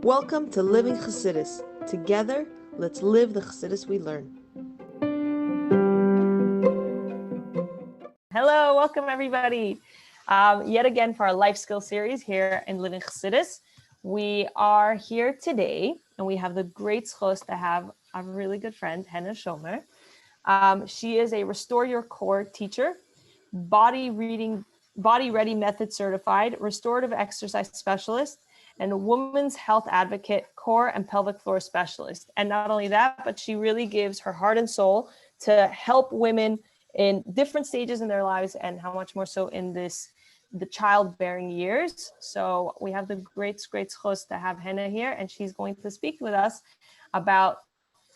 Welcome to Living Chassidus. Together, let's live the Chassidus we learn. Hello, welcome everybody. Yet again for our life skill series here in Living Chassidus. We are here today and we have the great zchus to have a really good friend, Henna Shomer. She is a Restore Your Core teacher, body ready method certified, restorative exercise specialist, and a women's health advocate, core and pelvic floor specialist. And not only that, but she really gives her heart and soul to help women in different stages in their lives, and how much more so in the childbearing years. So we have the great zchus to have Henna here, and she's going to speak with us about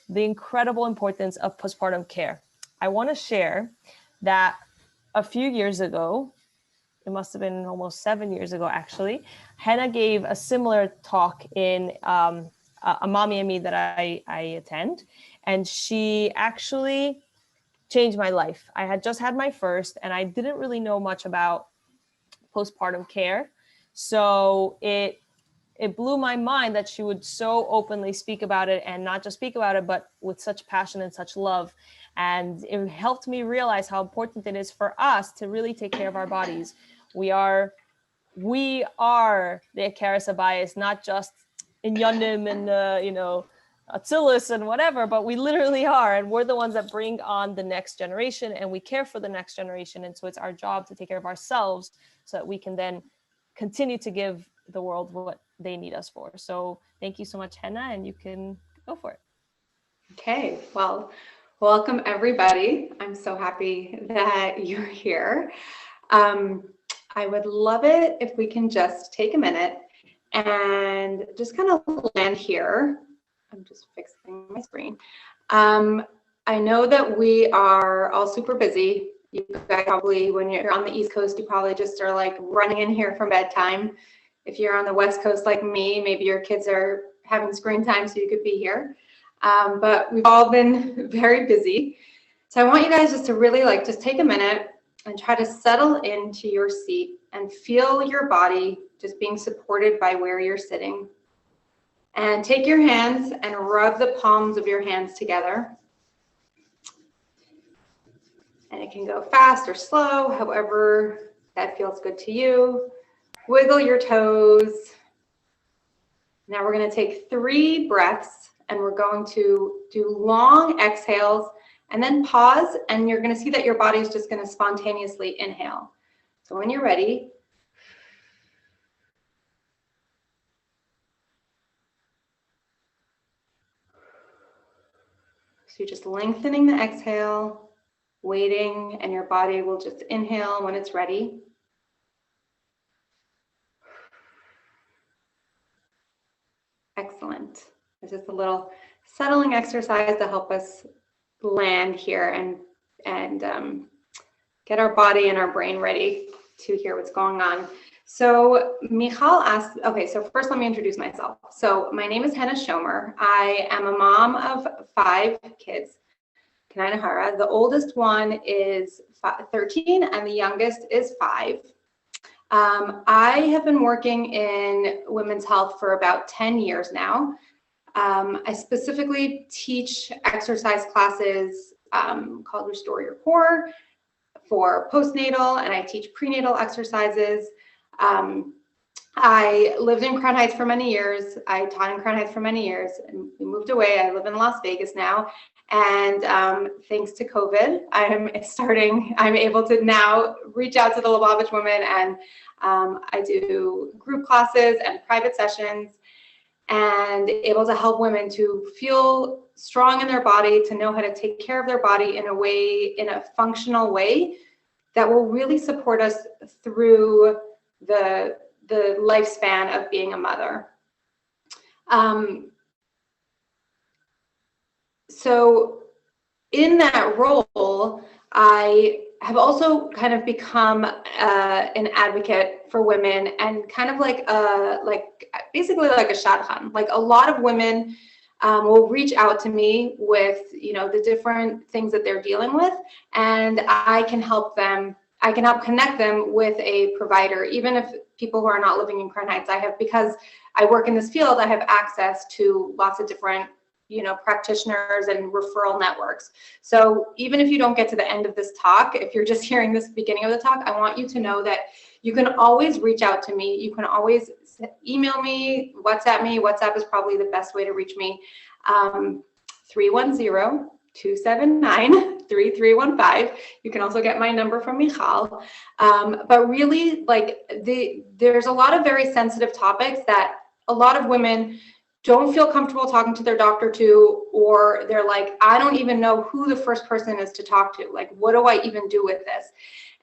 the incredible importance of postpartum care. I want to share that a few years ago, it must have been almost 7 years ago actually, Henna gave a similar talk in a Mommy and Me that I attend, and she actually changed my life. I had just had my first and I didn't really know much about postpartum care. So it blew my mind that she would so openly speak about it, and not just speak about it, but with such passion and such love. And it helped me realize how important it is for us to really take care of our bodies. We are the Akaris bias, not just in Yonim and Atzilus and whatever, but we literally are, and we're the ones that bring on the next generation, and we care for the next generation. And so it's our job to take care of ourselves so that we can then continue to give the world what they need us for. So thank you so much, Henna, and you can go for it. Okay, well, welcome everybody. I'm so happy that you're here. I would love it if we can just take a minute and just kind of land here. I'm just fixing my screen. I know that we are all super busy. You guys probably, when you're on the East Coast, you probably just are like running in here from bedtime. If you're on the West Coast like me, maybe your kids are having screen time so you could be here. But we've all been very busy. So I want you guys just to really just take a minute and try to settle into your seat and feel your body just being supported by where you're sitting. And take your hands and rub the palms of your hands together. And it can go fast or slow, however that feels good to you. Wiggle your toes. Now we're going to take 3 breaths, and we're going to do long exhales and then pause, and you're going to see that your body is just going to spontaneously inhale. So when you're ready, so you're just lengthening the exhale, waiting, and your body will just inhale when it's ready. Excellent. This is a little settling exercise to help us land here and get our body and our brain ready to hear what's going on. So Michal asked, okay, so first let me introduce myself. So my name is Henna Shomer. I am a mom of 5 kids. Kanai. The oldest one is 13 and the youngest is 5. I have been working in women's health for about 10 years now. I specifically teach exercise classes called Restore Your Core for postnatal, and I teach prenatal exercises. I lived in Crown Heights for many years. I taught in Crown Heights for many years, and we moved away. I live in Las Vegas now. And thanks to COVID, I'm able to now reach out to the Lubavitch women, and I do group classes and private sessions, and able to help women to feel strong in their body, to know how to take care of their body in a functional way that will really support us through the lifespan of being a mother. So in that role, I have also kind of become an advocate for women, and kind of basically like a shadchan. Like a lot of women will reach out to me with the different things that they're dealing with, and I can help them. I can help connect them with a provider, even if people who are not living in Crown Heights. Because I work in this field, I have access to lots of different, practitioners and referral networks. So even if you don't get to the end of this talk, if you're just hearing this beginning of the talk, I want you to know that you can always reach out to me. You can always email me, WhatsApp me. WhatsApp is probably the best way to reach me. 310-279-3315. You can also get my number from Michal. But really, there's a lot of very sensitive topics that a lot of women don't feel comfortable talking to their doctor to, or they're like, I don't even know who the first person is to talk to. Like, what do I even do with this?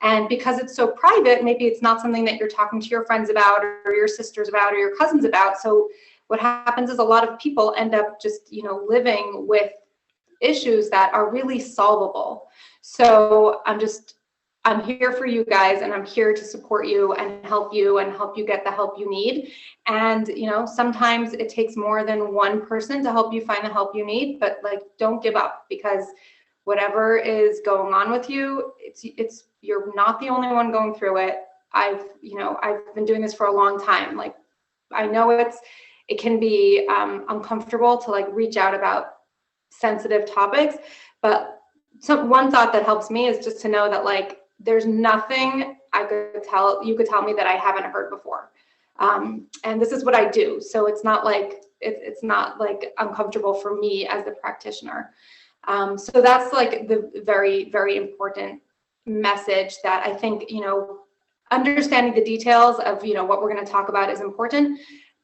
And because it's so private, maybe it's not something that you're talking to your friends about or your sisters about or your cousins about. So what happens is a lot of people end up just, living with issues that are really solvable. So I'm here for you guys, and I'm here to support you and help you get the help you need. And, sometimes it takes more than one person to help you find the help you need, but don't give up, because whatever is going on with you, you're not the only one going through it. I've been doing this for a long time. I know it can be uncomfortable to reach out about sensitive topics, but one thought that helps me is just to know that there's nothing you could tell me that I haven't heard before. And this is what I do. So it's not it's not uncomfortable for me as the practitioner. So that's the very, very important message that I think, understanding the details of, what we're going to talk about is important.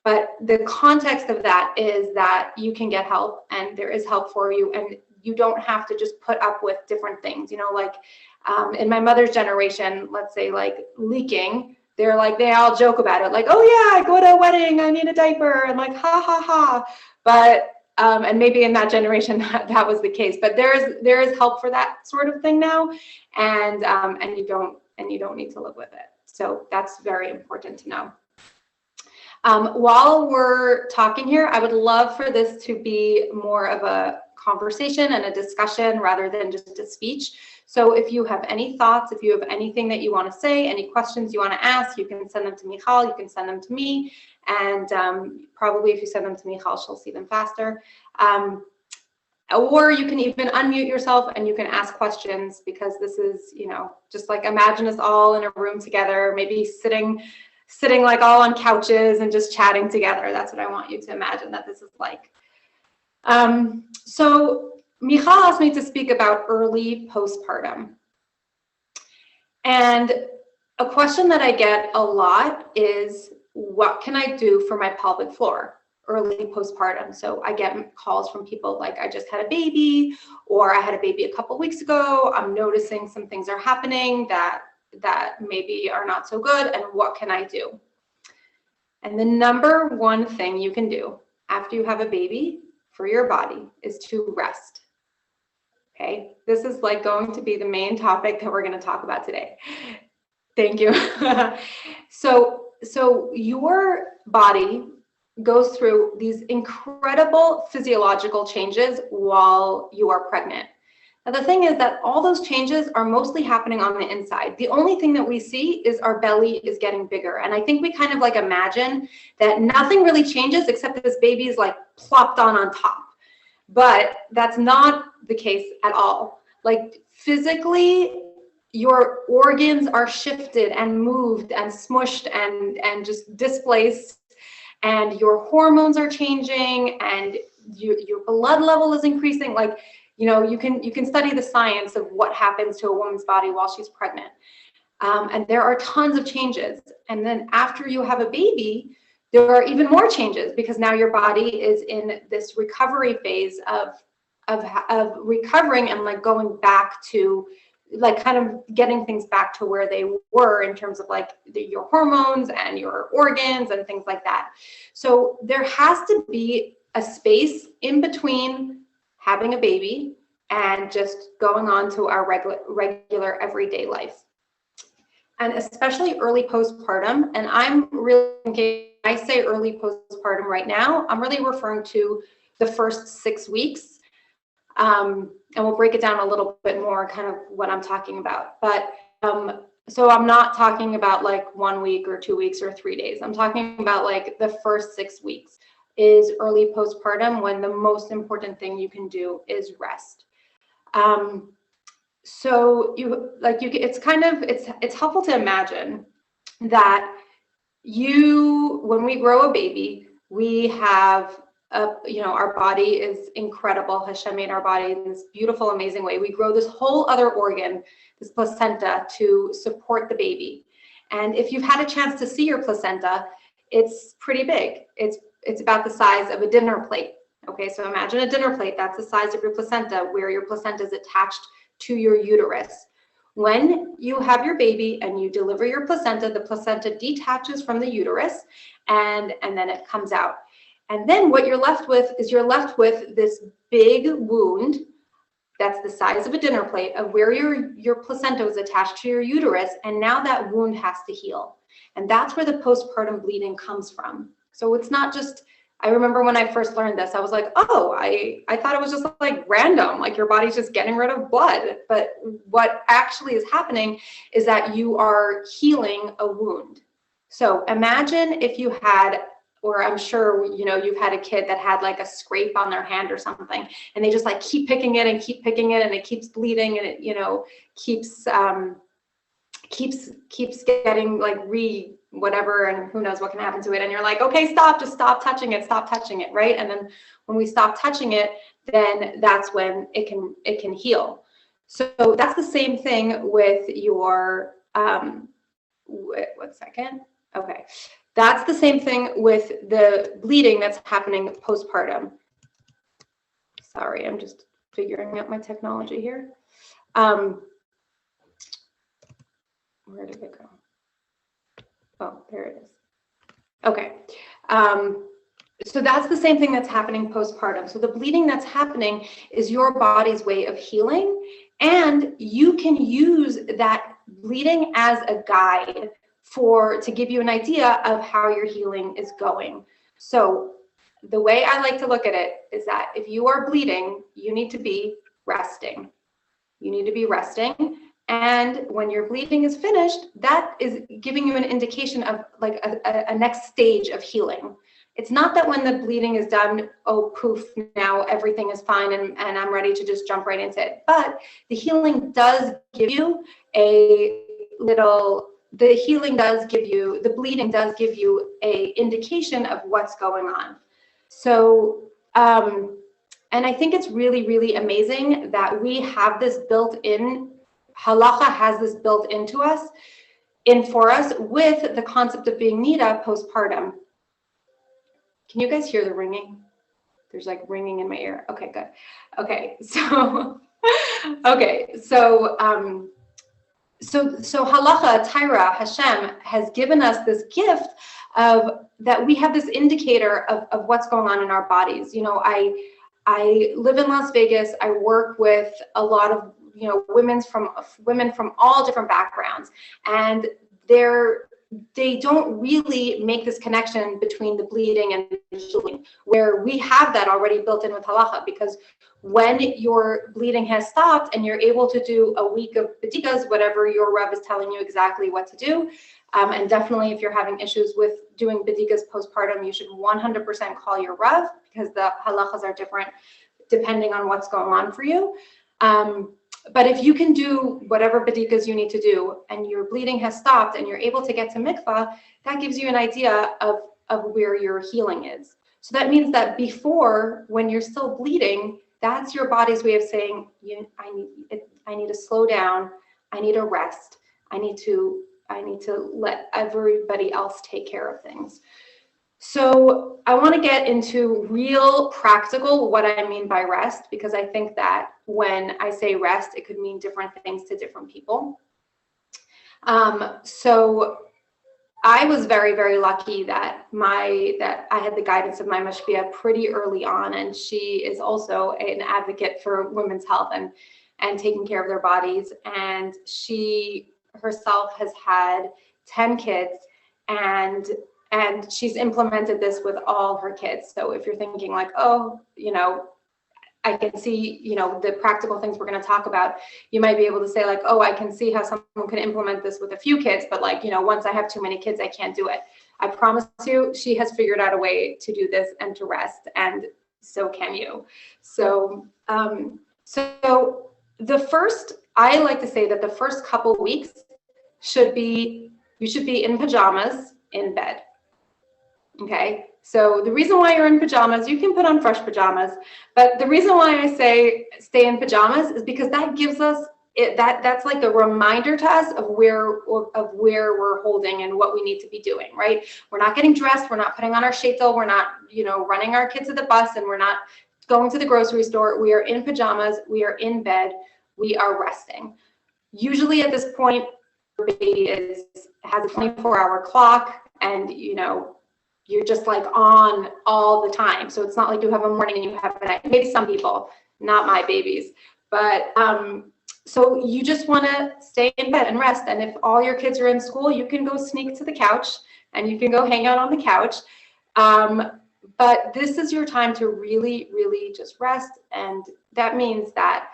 But the context of that is that you can get help, and there is help for you, and you don't have to just put up with different things, in my mother's generation, let's say leaking, they all joke about it. Oh yeah, I go to a wedding, I need a diaper, and ha ha ha. But, and maybe in that generation that was the case, but there is help for that sort of thing now. And you don't need to live with it. So that's very important to know. While we're talking here, I would love for this to be more of a conversation and a discussion rather than just a speech. So if you have any thoughts, if you have anything that you want to say, any questions you want to ask, you can send them to Michal, you can send them to me, and probably if you send them to Michal, she'll see them faster. Or you can even unmute yourself and you can ask questions, because this is, just imagine us all in a room together, maybe sitting all on couches and just chatting together. That's what I want you to imagine that this is like. So Michal asked me to speak about early postpartum. And a question that I get a lot is, what can I do for my pelvic floor early postpartum? So I get calls from people I just had a baby, or I had a baby a couple weeks ago. I'm noticing some things are happening that maybe are not so good, and what can I do? And the number one thing you can do after you have a baby for your body is to rest. Okay, this is going to be the main topic that we're going to talk about today. Thank you. So your body goes through these incredible physiological changes while you are pregnant. Now, the thing is that all those changes are mostly happening on the inside. The only thing that we see is our belly is getting bigger. And I think we kind of imagine that nothing really changes except this baby is plopped on top. But that's not the case at all. Physically, your organs are shifted and moved and smushed and just displaced, and your hormones are changing, and your blood level is increasing. You can study the science of what happens to a woman's body while she's pregnant. And there are tons of changes. And then after you have a baby, there are even more changes, because now your body is in this recovery phase of recovering and going back to kind of getting things back to where they were in terms of your hormones and your organs and things like that. So there has to be a space in between having a baby and just going on to our regular everyday life. And especially early postpartum, and I'm really thinking, I say early postpartum right now, I'm really referring to the first 6 weeks. And we'll break it down a little bit more, kind of what I'm talking about. But So I'm not talking about like 1 week or 2 weeks or 3 days. I'm talking about like the first 6 weeks is early postpartum, when the most important thing you can do is rest. So it's helpful to imagine that when we grow a baby, we have our body is incredible. Hashem made our body in this beautiful, amazing way. We grow this whole other organ, this placenta, to support the baby. And if you've had a chance to see your placenta, it's pretty big. It's about the size of a dinner plate. Okay, so imagine a dinner plate. That's the size of your placenta, where your placenta is attached to your uterus. When you have your baby and you deliver your placenta, the placenta detaches from the uterus, and then it comes out. And then what you're left with is this big wound that's the size of a dinner plate of where your placenta was attached to your uterus, and now that wound has to heal. And that's where the postpartum bleeding comes from. So it's not just, I remember when I first learned this, I was like, oh, I thought it was just like random, like your body's just getting rid of blood. But what actually is happening is that you are healing a wound. So imagine if you had, or I'm sure, you've had a kid that had like a scrape on their hand or something, and they just like keep picking it and it keeps bleeding, and it, keeps getting like whatever, and who knows what can happen to it. And you're like, okay, just stop touching it, right? And then when we stop touching it, then that's when it can heal. So that's the same thing with your, 1 second. Okay. That's the same thing with the bleeding that's happening postpartum. Sorry, I'm just figuring out my technology here. Where did it go? Oh, there it is. Okay. So that's the same thing that's happening postpartum. So the bleeding that's happening is your body's way of healing, and you can use that bleeding as a guide to give you an idea of how your healing is going. So the way I like to look at it is that if you are bleeding, you need to be resting. And when your bleeding is finished, that is giving you an indication of like a next stage of healing. It's not that when the bleeding is done, oh, poof, now everything is fine and I'm ready to just jump right into it. But the healing does give you the bleeding does give you a indication of what's going on. So, and I think it's really, really amazing that we have this built in. Halacha has this built into us, for us, with the concept of being nida postpartum. Can you guys hear the ringing? There's like ringing in my ear. Okay, good. Okay, so so halacha, Tyra, Hashem has given us this gift of that we have this indicator of what's going on in our bodies. I live in Las Vegas. I work with a lot of women from all different backgrounds, and they don't really make this connection between the bleeding and the healing, where we have that already built in with halacha, because when your bleeding has stopped and you're able to do a week of bedikas, whatever your Rav is telling you exactly what to do, and definitely if you're having issues with doing bedikas postpartum, you should 100% call your Rav, because the halachas are different depending on what's going on for you. But if you can do whatever bedikas you need to do and your bleeding has stopped and you're able to get to mikvah, that gives you an idea of where your healing is. So that means that before, when you're still bleeding, that's your body's way of saying, I need to slow down, I need a rest, I need to let everybody else take care of things. So I want to get into real practical what I mean by rest, because I think that when I say rest, it could mean different things to different people. So I was very, very lucky that I had the guidance of my mashpia pretty early on, and she is also an advocate for women's health and taking care of their bodies. And she herself has had 10 kids, and she's implemented this with all her kids. So if you're thinking like, oh, I can see, you know, the practical things we're going to talk about. You might be able to say like, oh, I can see how someone can implement this with a few kids, but like, you know, once I have too many kids, I can't do it. I promise you, she has figured out a way to do this and to rest, and so can you. So, so the first, I like to say that the first couple weeks you should be in pajamas in bed. Okay. So the reason why you're in pajamas, you can put on fresh pajamas, but the reason why I say stay in pajamas is because that gives us that's like a reminder to us of where we're holding and what we need to be doing, right? We're not getting dressed, we're not putting on our sheitel, we're not, you know, running our kids to the bus, and we're not going to the grocery store. We are in pajamas, we are in bed, we are resting. Usually at this point, your baby has a 24-hour clock, and you know, you're just like on all the time. So it's not like you have a morning and you have a night. Maybe some people, not my babies, but so you just want to stay in bed and rest. And if all your kids are in school, you can go sneak to the couch and you can go hang out on the couch. But this is your time to really, really just rest. And that means that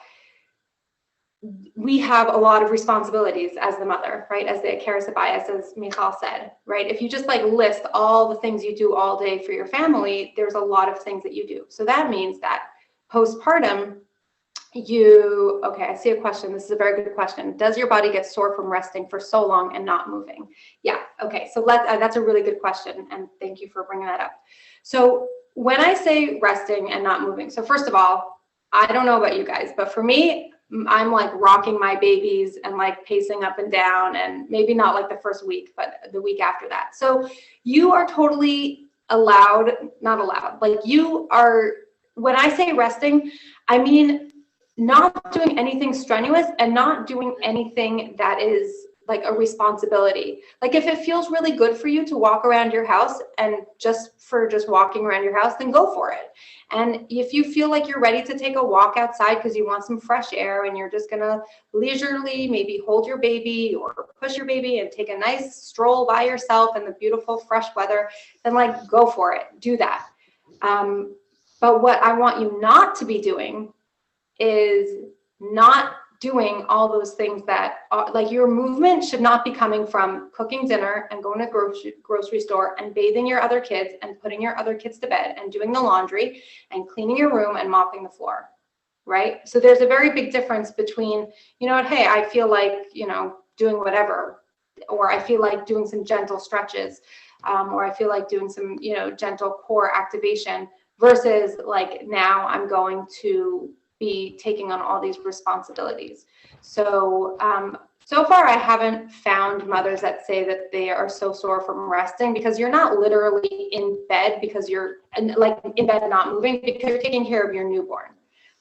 we have a lot of responsibilities as the mother, right? As the Karasabayas, as Michal said, right? If you just like list all the things you do all day for your family, there's a lot of things that you do. So that means that postpartum, okay, I see a question. This is a very good question. Does your body get sore from resting for so long and not moving? Yeah, okay, so that's a really good question, and thank you for bringing that up. So when I say resting and not moving, so first of all, I don't know about you guys, but for me, I'm like rocking my babies and like pacing up and down, and maybe not like the first week, but the week after that. So you are totally not allowed, like you are, when I say resting, I mean not doing anything strenuous and not doing anything that is like a responsibility. Like if it feels really good for you to walk around your house and just walking around your house, then go for it. And if you feel like you're ready to take a walk outside because you want some fresh air and you're just gonna leisurely maybe hold your baby or push your baby and take a nice stroll by yourself in the beautiful fresh weather, then like go for it, do that. But what I want you not to be doing is not doing all those things that are, like your movement should not be coming from cooking dinner and going to grocery store and bathing your other kids and putting your other kids to bed and doing the laundry and cleaning your room and mopping the floor, right? So there's a very big difference between, you know what, hey, I feel like, you know, doing whatever, or I feel like doing some gentle stretches, or I feel like doing some, you know, gentle core activation versus like now I'm going to be taking on all these responsibilities. So, so far I haven't found mothers that say that they are so sore from resting, because you're not literally in bed because you're like in bed not moving, because you're taking care of your newborn,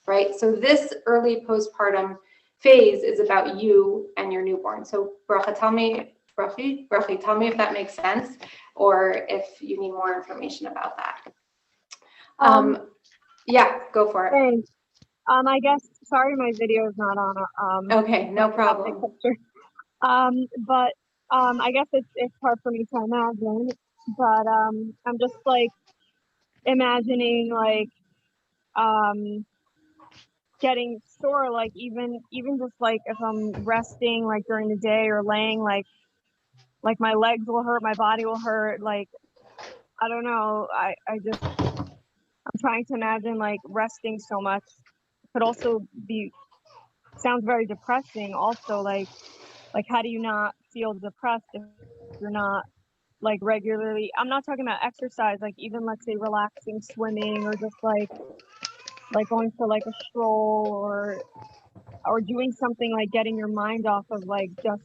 right? So this early postpartum phase is about you and your newborn. So Bracha, tell me if that makes sense, or if you need more information about that. Yeah, go for it. Thanks. I guess, sorry, my video is not on. Okay, no problem. But I guess it's hard for me to imagine. But I'm just like imagining like getting sore, like even just like if I'm resting like during the day or laying, like my legs will hurt, my body will hurt. Like I don't know. I'm trying to imagine like resting so much could also sounds very depressing also, like how do you not feel depressed if you're not like regularly, I'm not talking about exercise, like even let's say relaxing swimming or just like going for like a stroll or doing something like getting your mind off of like just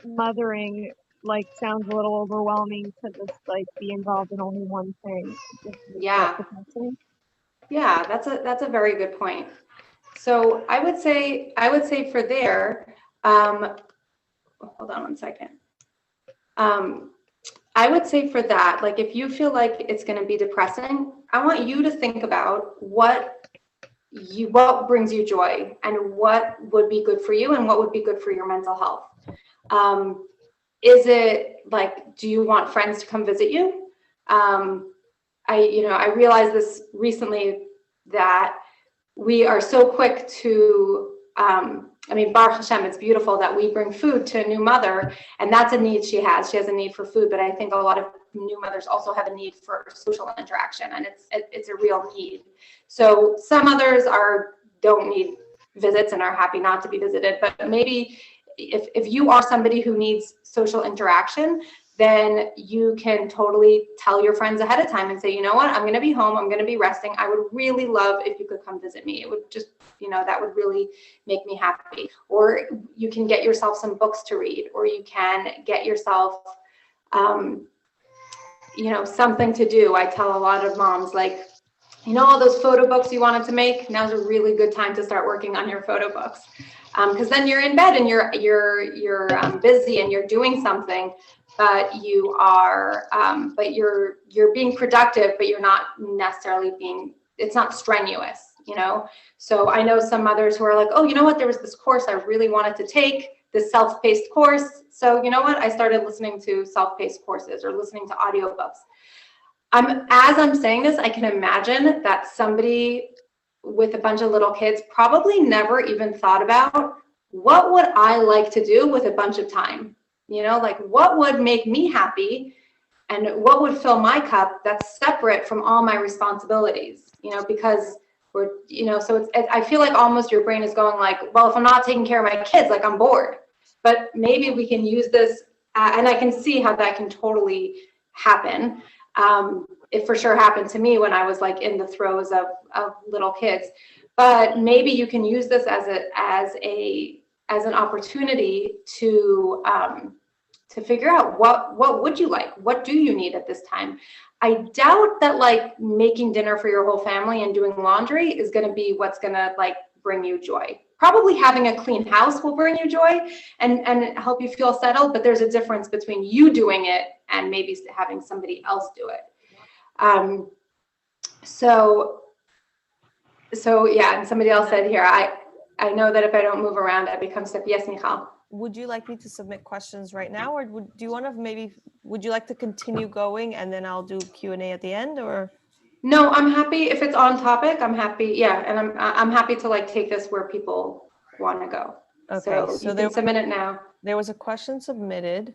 mothering, like sounds a little overwhelming to just like be involved in only one thing. Yeah, that's a very good point. So I would say for there, hold on one second. I would say for that, like if you feel like it's going to be depressing, I want you to think about what brings you joy and what would be good for you and what would be good for your mental health. Is it like, do you want friends to come visit you? I realized this recently that we are so quick to, I mean, Baruch Hashem, it's beautiful that we bring food to a new mother, and that's a need she has. She has a need for food, but I think a lot of new mothers also have a need for social interaction, and it's a real need. So some mothers don't need visits and are happy not to be visited, but maybe if you are somebody who needs social interaction, then you can totally tell your friends ahead of time and say, you know what, I'm going to be home, I'm going to be resting. I would really love if you could come visit me. It would just, that would really make me happy. Or you can get yourself some books to read, or you can get yourself, something to do. I tell a lot of moms, like, all those photo books you wanted to make, now's a really good time to start working on your photo books. Because then you're in bed and you're busy and you're doing something, but you are, but you're being productive, but you're not necessarily it's not strenuous, So I know some mothers who are like, oh, you know what, there was this course I really wanted to take, this self-paced course. So you know what, I started listening to self-paced courses or listening to audiobooks. As I'm saying this, I can imagine that somebody with a bunch of little kids probably never even thought about, what would I like to do with a bunch of time? Like, what would make me happy and what would fill my cup that's separate from all my responsibilities, because we're, so I feel like almost your brain is going like, well, if I'm not taking care of my kids, like, I'm bored. But maybe we can use this, and I can see how that can totally happen. It for sure happened to me when I was like in the throes of little kids. But maybe you can use this as an opportunity to figure out what would you like? What do you need at this time? I doubt that like making dinner for your whole family and doing laundry is going to be what's going to like bring you joy. Probably having a clean house will bring you joy and help you feel settled, but there's a difference between you doing it and maybe having somebody else do it. So yeah, and somebody else said here, I know that if I don't move around, I become stiff. Yes, Michal. Would you like me to submit questions right now, or would you like to continue going and then I'll do Q&A at the end, or? No, I'm happy if it's on topic. I'm happy. Yeah. And I'm happy to like take this where people want to go. Okay. So you can submit it now. There was a question submitted,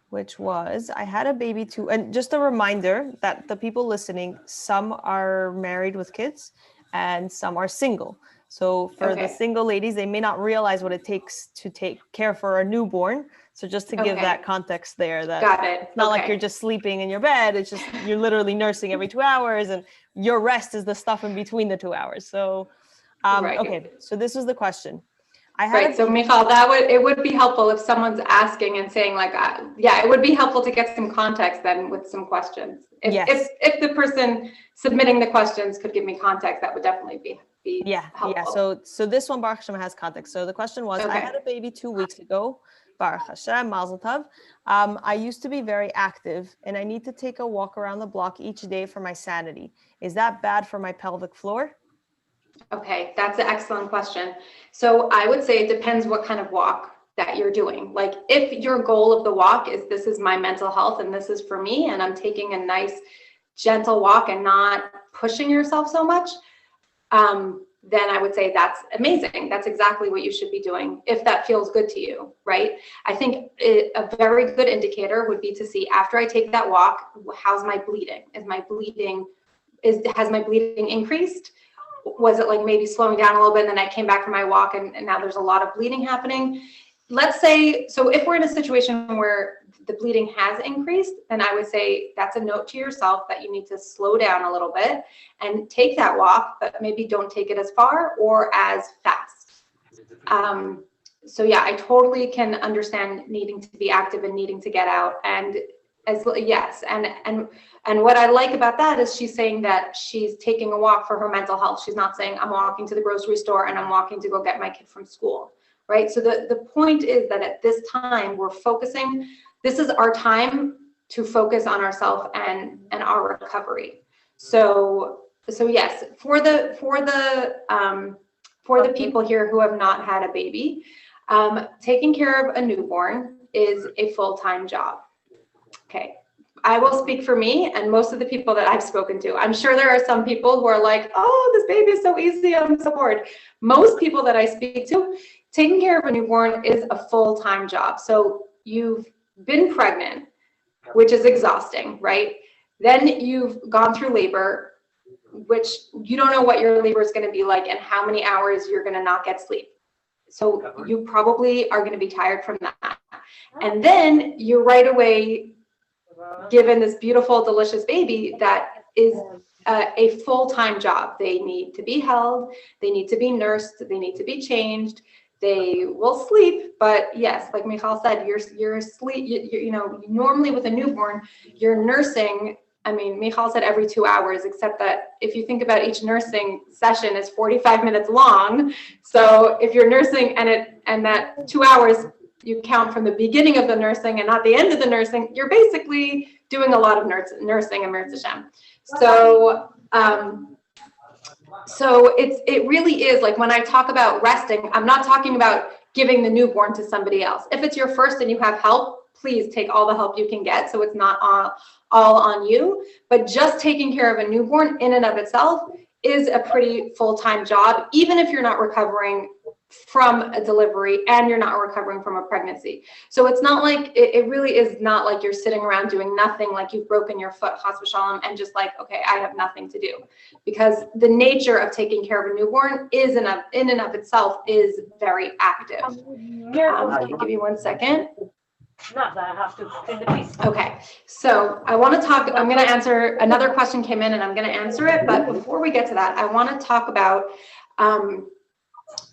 which was, I had a baby too. And just a reminder that the people listening, some are married with kids and some are single. So for the single ladies, they may not realize what it takes to take care for a newborn. So just to give that context there, that got it. It's not like you're just sleeping in your bed. It's just, you're literally nursing every 2 hours and your rest is the stuff in between the 2 hours. So, okay. So this was the question. So Michal, it would be helpful if someone's asking and saying like, it would be helpful to get some context then with some questions. If the person submitting the questions could give me context, that would definitely be helpful. Yeah. So this one, Baruch Hashem, has context. So the question was, I had a baby 2 weeks ago, Baruch Hashem, Mazel Tov. I used to be very active and I need to take a walk around the block each day for my sanity. Is that bad for my pelvic floor? Okay, that's an excellent question. So I would say it depends what kind of walk that you're doing. Like if your goal of the walk is, this is my mental health and this is for me, and I'm taking a nice gentle walk and not pushing yourself so much, then I would say that's amazing. That's exactly what you should be doing if that feels good to you, right? I think a very good indicator would be to see, after I take that walk, how's my bleeding? Has my bleeding increased? Was it like maybe slowing down a little bit and then I came back from my walk and now there's a lot of bleeding happening? Let's say, so if we're in a situation where the bleeding has increased, then I would say that's a note to yourself that you need to slow down a little bit and take that walk, but maybe don't take it as far or as fast. So yeah, I totally can understand needing to be active and needing to get out. And and what I like about that is she's saying that she's taking a walk for her mental health. She's not saying I'm walking to the grocery store and I'm walking to go get my kid from school, right? So the point is that at this time we're focusing, this is our time to focus on ourselves and our recovery. So yes, for the people here who have not had a baby, taking care of a newborn is a full-time job. Okay, I will speak for me and most of the people that I've spoken to. I'm sure there are some people who are like, oh, this baby is so easy, I'm so bored. Most people that I speak to, taking care of a newborn is a full-time job. So you've been pregnant, which is exhausting, right? Then you've gone through labor, which you don't know what your labor is going to be like and how many hours you're going to not get sleep. So you probably are going to be tired from that. And then you're right away given this beautiful, delicious baby that is a full-time job. They need to be held, they need to be nursed, they need to be changed, they will sleep, but yes, like Michal said, you're asleep, you know, normally with a newborn, you're nursing. I mean, Michal said every 2 hours, except that if you think about each nursing session is 45 minutes long. So if you're nursing and that 2 hours, you count from the beginning of the nursing and not the end of the nursing, you're basically doing a lot of nursing in Mirz Hashem. So, so it really is like when I talk about resting, I'm not talking about giving the newborn to somebody else. If it's your first and you have help, please take all the help you can get. So it's not all on you, but just taking care of a newborn in and of itself is a pretty full-time job, even if you're not recovering from a delivery and you're not recovering from a pregnancy. So it's not like, it really is not like you're sitting around doing nothing, like you've broken your foot, chas v'shalom, and just like, okay, I have nothing to do. Because the nature of taking care of a newborn is in and of itself is very active. Give me 1 second. Not that I have to clean the piece. Okay, so I want to talk, I'm going to answer, another question came in and I'm going to answer it, but before we get to that, I want to talk about,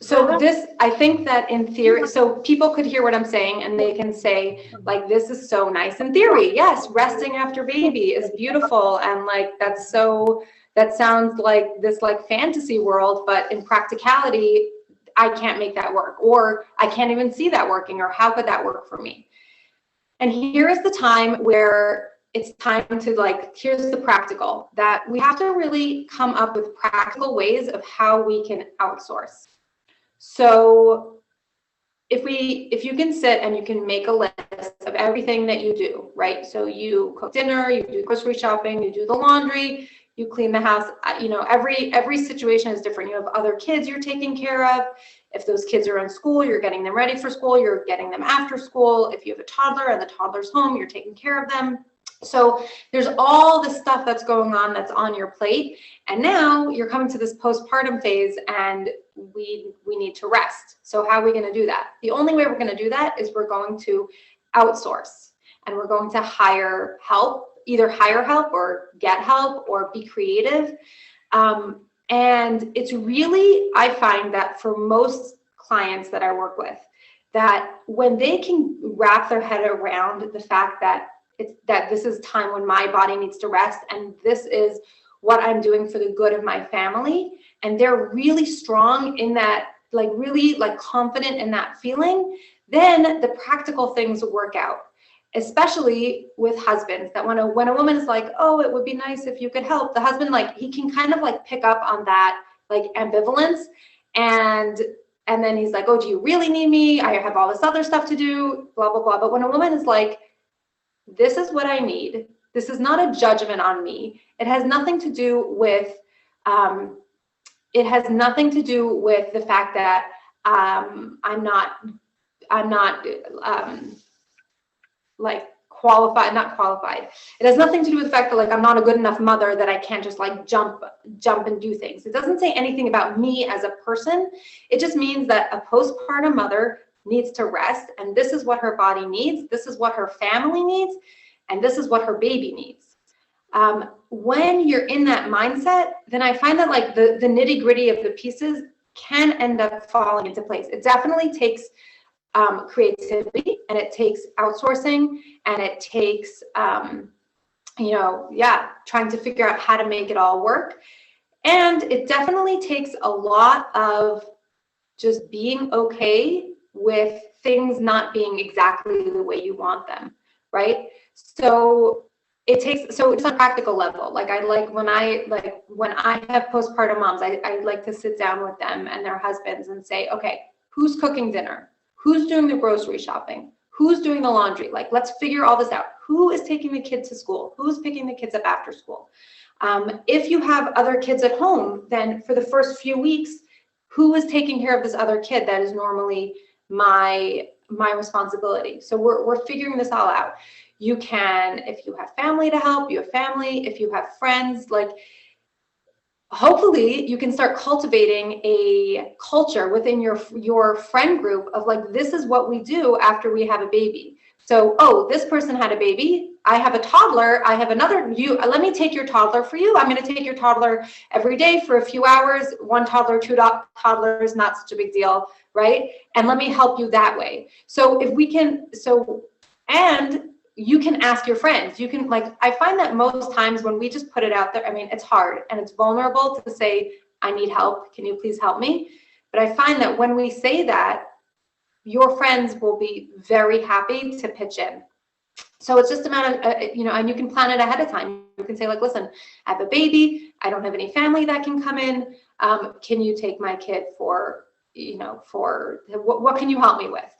so this, I think that in theory, so people could hear what I'm saying and they can say, like, this is so nice in theory. Yes, resting after baby is beautiful. And like, that's so, that sounds like this like fantasy world, but in practicality, I can't make that work, or I can't even see that working, or how could that work for me? And here is the time where it's time to like, here's the practical, that we have to really come up with practical ways of how we can outsource. So if you can sit and you can make a list of everything that you do, right? So you cook dinner, you do grocery shopping, you do the laundry, you clean the house, you know, every situation is different. You have other kids you're taking care of. If those kids are in school, you're getting them ready for school, you're getting them after school. If you have a toddler and the toddler's home, you're taking care of them. So there's all this stuff that's going on that's on your plate. And now you're coming to this postpartum phase and we need to rest. So how are we going to do that? The only way we're going to do that is we're going to outsource, and we're going to hire help, either hire help or get help or be creative. And it's really, I find that for most clients that I work with, that when they can wrap their head around the fact that this is time when my body needs to rest, and this is what I'm doing for the good of my family, and they're really strong in that, like really like confident in that feeling, then the practical things work out. Especially with husbands, that when a woman is like, oh, it would be nice if you could help, the husband, like, he can kind of like pick up on that like ambivalence, and then he's like, oh, do you really need me? I have all this other stuff to do, blah, blah, blah. But when a woman is like, this is what I need, this is not a judgment on me, it has nothing to do with the fact that I'm not like not qualified. It has nothing to do with the fact that like I'm not a good enough mother, that I can't just like jump and do things. It doesn't say anything about me as a person. It just means that a postpartum mother needs to rest, and this is what her body needs, this is what her family needs, and this is what her baby needs. When you're in that mindset, then I find that like the nitty-gritty of the pieces can end up falling into place. It definitely takes creativity, and it takes outsourcing, and it takes trying to figure out how to make it all work. And it definitely takes a lot of just being okay with things not being exactly the way you want them, right? So it's on a practical level. Like when I have postpartum moms, I like to sit down with them and their husbands and say, okay, who's cooking dinner? Who's doing the grocery shopping? Who's doing the laundry? Like, let's figure all this out. who is taking the kid to school? Who's picking the kids up after school? If you have other kids at home, then for the first few weeks, who is taking care of this other kid that is normally my responsibility? So we're figuring this all out. You can, if you have family to help, you have family. If you have friends, like, hopefully you can start cultivating a culture within your friend group of like, this is what we do after we have a baby. So, oh, this person had a baby. I have a toddler. I have another, let me take your toddler for you. I'm going to take your toddler every day for a few hours. One toddler, two toddlers, not such a big deal, right? And let me help you that way. So if we can, and you can ask your friends. You can, like, I find that most times when we just put it out there, I mean, it's hard and it's vulnerable to say, I need help. Can you please help me? But I find that when we say that, your friends will be very happy to pitch in. So it's just a matter of, and you can plan it ahead of time. You can say, like, listen, I have a baby. I don't have any family that can come in. Can you take my kid for what can you help me with?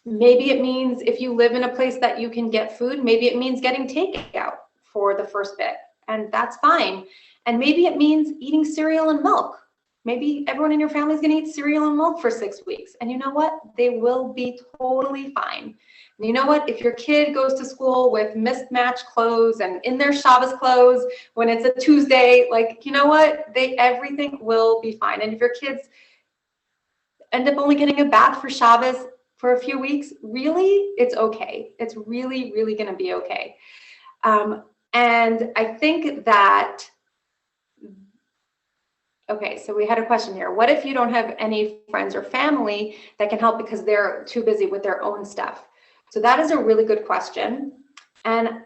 Maybe it means if you live in a place that you can get food, maybe it means getting takeout for the first bit, and that's fine. And maybe it means eating cereal and milk. Maybe everyone in your family is going to eat cereal and milk for 6 weeks. And you know what? They will be totally fine. And you know what? If your kid goes to school with mismatched clothes and in their Shabbos clothes when it's a Tuesday, like, you know what? Everything will be fine. And if your kids end up only getting a bath for Shabbos for a few weeks, really, it's okay. It's really, really going to be okay. And I think that, okay, so we had a question here. What if you don't have any friends or family that can help because they're too busy with their own stuff? So that is a really good question. And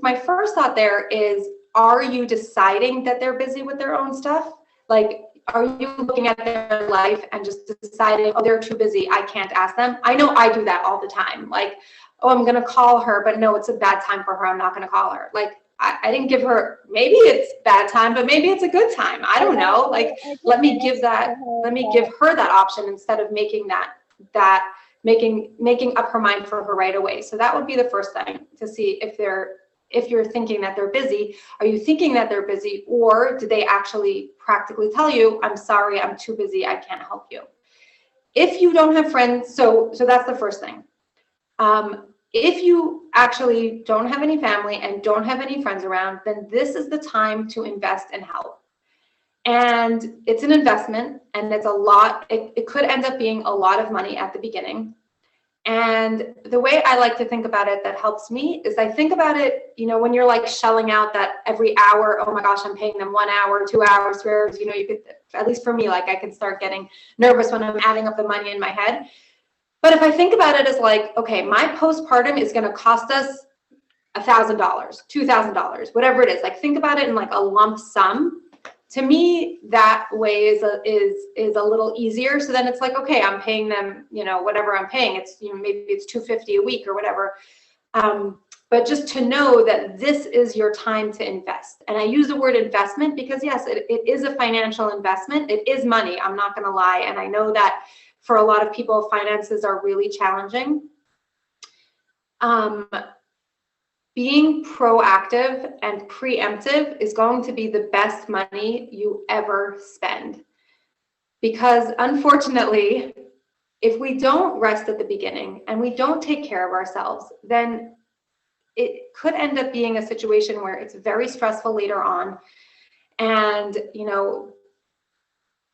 my first thought there is, are you deciding that they're busy with their own stuff? Like, are you looking at their life and just deciding, oh, they're too busy, I can't ask them? I know I do that all the time. Like, oh, I'm going to call her, but no, it's a bad time for her. I'm not going to call her. Like, I didn't give her, maybe it's bad time, but maybe it's a good time. I don't know. Like, let me give her that option instead of making making up her mind for her right away. So that would be the first thing to see if you're thinking that they're busy. Are you thinking that they're busy, or do they actually practically tell you, I'm sorry, I'm too busy, I can't help you? If you don't have friends, so that's the first thing. If you actually don't have any family and don't have any friends around, then this is the time to invest and help. And it's an investment, and it's a lot. It could end up being a lot of money at the beginning. And the way I like to think about it that helps me is I think about it, when you're like shelling out that every hour, oh my gosh, I'm paying them 1 hour, 2 hours, 3 hours, you could, at least for me, like I can start getting nervous when I'm adding up the money in my head. But if I think about it as like, okay, my postpartum is going to cost us $1,000, $2,000, whatever it is. Like, think about it in like a lump sum. To me, that way is a little easier. So then it's like, okay, I'm paying them, whatever I'm paying. It's, maybe it's $250 a week or whatever. But just to know that this is your time to invest. And I use the word investment because yes, it is a financial investment. It is money. I'm not going to lie. And I know that for a lot of people, finances are really challenging. Being proactive and preemptive is going to be the best money you ever spend. Because unfortunately, if we don't rest at the beginning and we don't take care of ourselves, then it could end up being a situation where it's very stressful later on. And,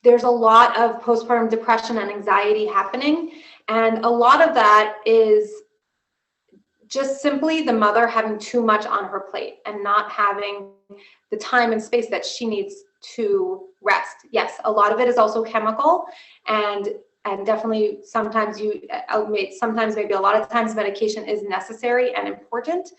there's a lot of postpartum depression and anxiety happening. And a lot of that is just simply the mother having too much on her plate and not having the time and space that she needs to rest. Yes, a lot of it is also chemical, and definitely sometimes maybe a lot of times medication is necessary and important.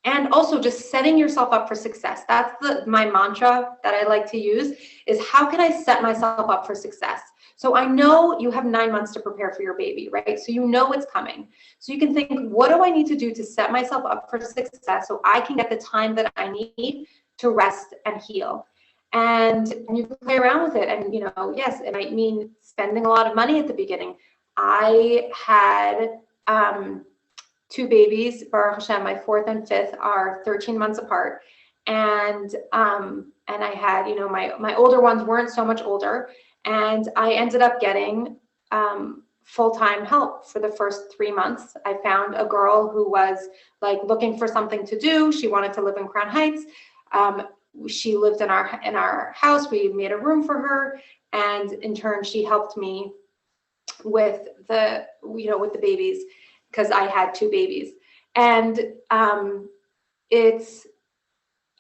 And also just setting yourself up for success. That's my mantra that I like to use, is how can I set myself up for success? So I know you have 9 months to prepare for your baby, right? So you know it's coming. So you can think, what do I need to do to set myself up for success so I can get the time that I need to rest and heal? And you can play around with it. And, yes, it might mean spending a lot of money at the beginning. I had two babies, Baruch Hashem, my fourth and fifth are 13 months apart. And I had, you know, my older ones weren't so much older, and I ended up getting full-time help for the first 3 months. I found a girl who was like looking for something to do. She wanted to live in Crown Heights. She lived in our house. We made a room for her, and in turn, she helped me with the babies, because I had two babies. And it's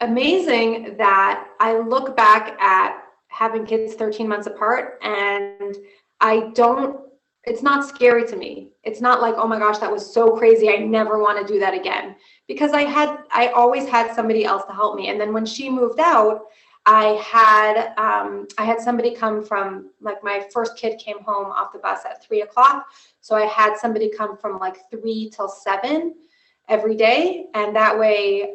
amazing that I look back at having kids 13 months apart, and it's not scary to me. It's not like, oh my gosh, that was so crazy, I never want to do that again, because I always had somebody else to help me. And then when she moved out, I had somebody come from, like, my first kid came home off the bus at 3 o'clock. So I had somebody come from like 3 till 7 every day. And that way,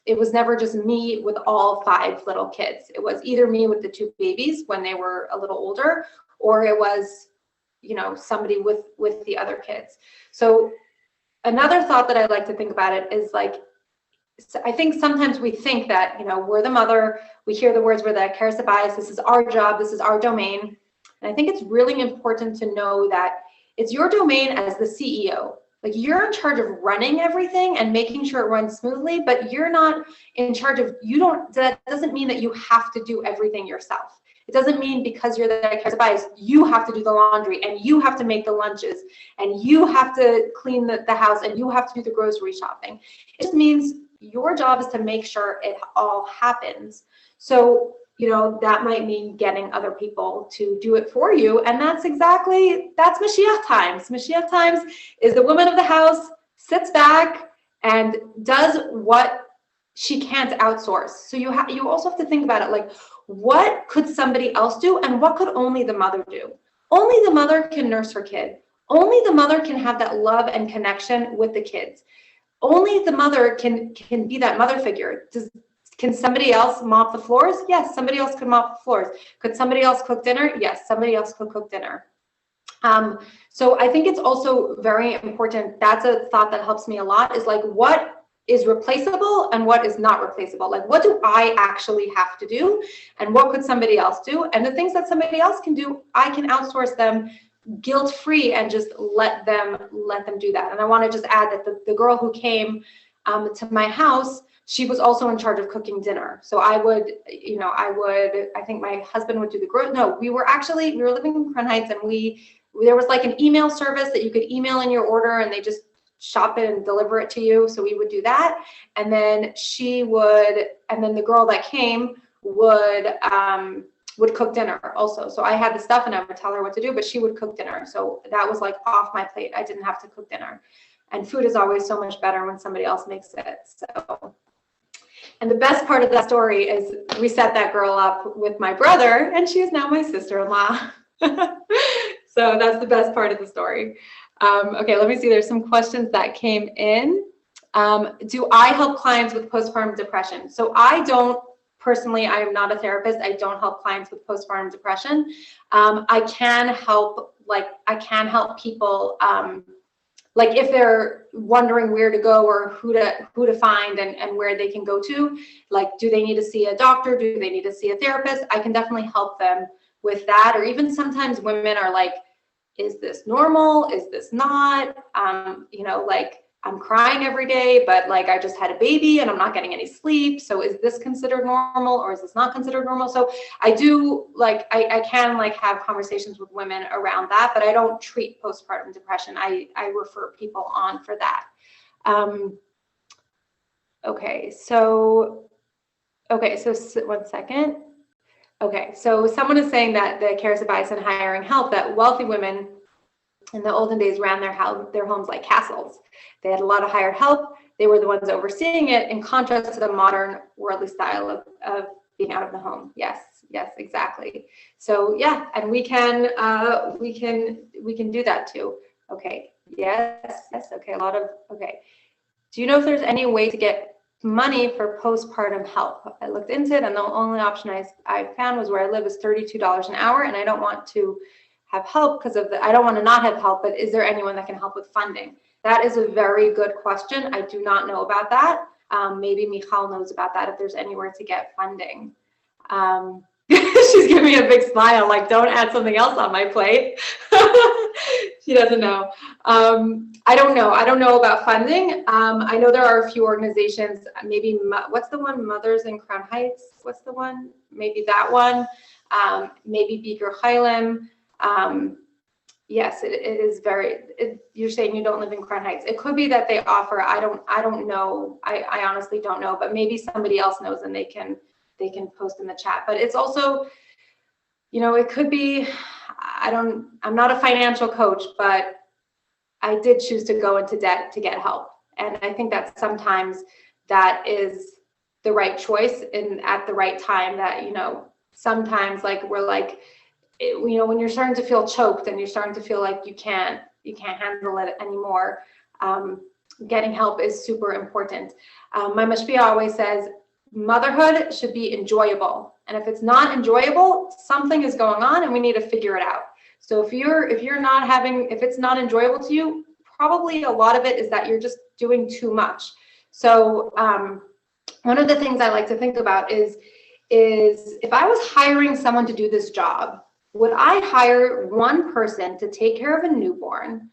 it was never just me with all 5 little kids. It was either me with the 2 babies when they were a little older, or it was, you know, somebody with the other kids. So another thought that I like to think about it is, like, I think sometimes we think that, you know, we're the mother, we hear the words, we're the Keres Habayis, this is our job, this is our domain. And I think it's really important to know that it's your domain as the CEO. Like, you're in charge of running everything and making sure it runs smoothly, but you're not in charge of, that doesn't mean that you have to do everything yourself. It doesn't mean because you're the Keres Habayis, you have to do the laundry, and you have to make the lunches, and you have to clean the house, and you have to do the grocery shopping. It just means your job is to make sure it all happens. So, you know, that might mean getting other people to do it for you. And that's Mashiach times. Mashiach times is the woman of the house sits back and does what she can't outsource. So you also have to think about it, like, what could somebody else do, and what could only the mother do? Only the mother can nurse her kid. Only the mother can have that love and connection with the kids. Only the mother can be that mother figure. Can somebody else mop the floors? Yes, somebody else could mop the floors. Could somebody else cook dinner? Yes, somebody else could cook dinner. So I think it's also very important. That's a thought that helps me a lot, is like, what is replaceable and what is not replaceable? Like, what do I actually have to do, and what could somebody else do? And the things that somebody else can do, I can outsource them guilt-free and just let them do that. And I want to just add that the girl who came to my house, she was also in charge of cooking dinner. So I think my husband would do we were living in Crown Heights, and there was like an email service that you could email in your order, and they just shop it and deliver it to you. So we would do that. And then the girl that came would cook dinner also. So I had the stuff and I would tell her what to do, but she would cook dinner. So that was like off my plate. I didn't have to cook dinner. And food is always so much better when somebody else makes it. So, and the best part of that story is we set that girl up with my brother, and she is now my sister-in-law. So that's the best part of the story. Okay, let me see. There's some questions that came in. Do I help clients with postpartum depression? So I don't. Personally, I am not a therapist. I don't help clients with postpartum depression. I can help people, like if they're wondering where to go or who to find and where they can go to. Like, do they need to see a doctor? Do they need to see a therapist? I can definitely help them with that. Or even sometimes women are like, is this normal? Is this not? Like, I'm crying every day, but like I just had a baby and I'm not getting any sleep. So is this considered normal, or is this not considered normal? So I do I can have conversations with women around that, but I don't treat postpartum depression. I refer people on for that. Okay, so 1 second. Okay, so someone is saying that the Keres Habayis and hiring help, that wealthy women in the olden days ran their homes like castles. They had a lot of hired help. They were the ones overseeing it, in contrast to the modern worldly style of being out of the home. Yes, exactly. So yeah, and we can do that too. Okay, yes, okay, okay. Do you know if there's any way to get money for postpartum help? I looked into it, and the only option I found was where I live is $32 an hour, and I don't want to have help because I don't want to not have help, but is there anyone that can help with funding? That is a very good question. I do not know about that. Maybe Michal knows about that, if there's anywhere to get funding. She's giving me a big smile, like, don't add something else on my plate. She doesn't know. I don't know. I don't know about funding. I know there are a few organizations, maybe, what's the one? Mothers in Crown Heights. What's the one? Maybe that one. Maybe Beaker Highland. Yes, it is very, you're saying you don't live in Crown Heights. It could be that they offer, I don't know. I honestly don't know, but maybe somebody else knows and they can post in the chat. But it's also, you know, it could be, I'm not a financial coach, but I did choose to go into debt to get help. And I think that sometimes that is the right choice and at the right time. That, you know, sometimes like we're like, you know, when you're starting to feel choked and you're starting to feel like you can't handle it anymore, getting help is super important. My mashpia always says, motherhood should be enjoyable. And if it's not enjoyable, something is going on and we need to figure it out. So if it's not enjoyable to you, probably a lot of it is that you're just doing too much. So one of the things I like to think about is if I was hiring someone to do this job, would I hire one person to take care of a newborn,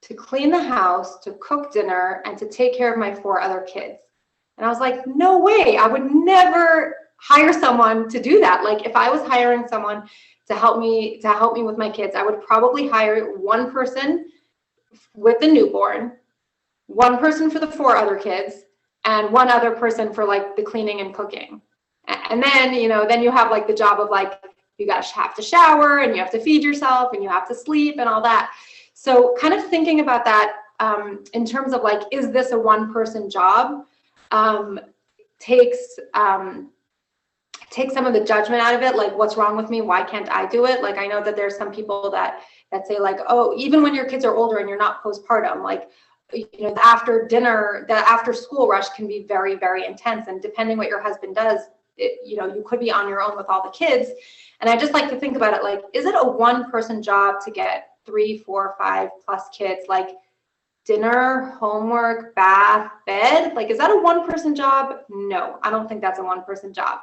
to clean the house, to cook dinner, and to take care of my 4 other kids? And I was like, no way, I would never hire someone to do that. Like if I was hiring someone to help me with my kids, I would probably hire one person with the newborn, one person for the 4 other kids, and one other person for like the cleaning and cooking. And then, you know, then you have like the job of like, you guys have to shower and you have to feed yourself and you have to sleep and all that. So kind of thinking about that in terms of like, is this a one-person job? Takes some of the judgment out of it. Like, what's wrong with me? Why can't I do it? Like, I know that there's some people that say like, oh, even when your kids are older and you're not postpartum, like, you know, the after dinner, the after school rush can be very, very intense. And depending what your husband does, you know, you could be on your own with all the kids. And I just like to think about it like, is it a one-person job to get 3, 4, 5 plus kids? Like dinner, homework, bath, bed, like, is that a one-person job? No, I don't think that's a one-person job.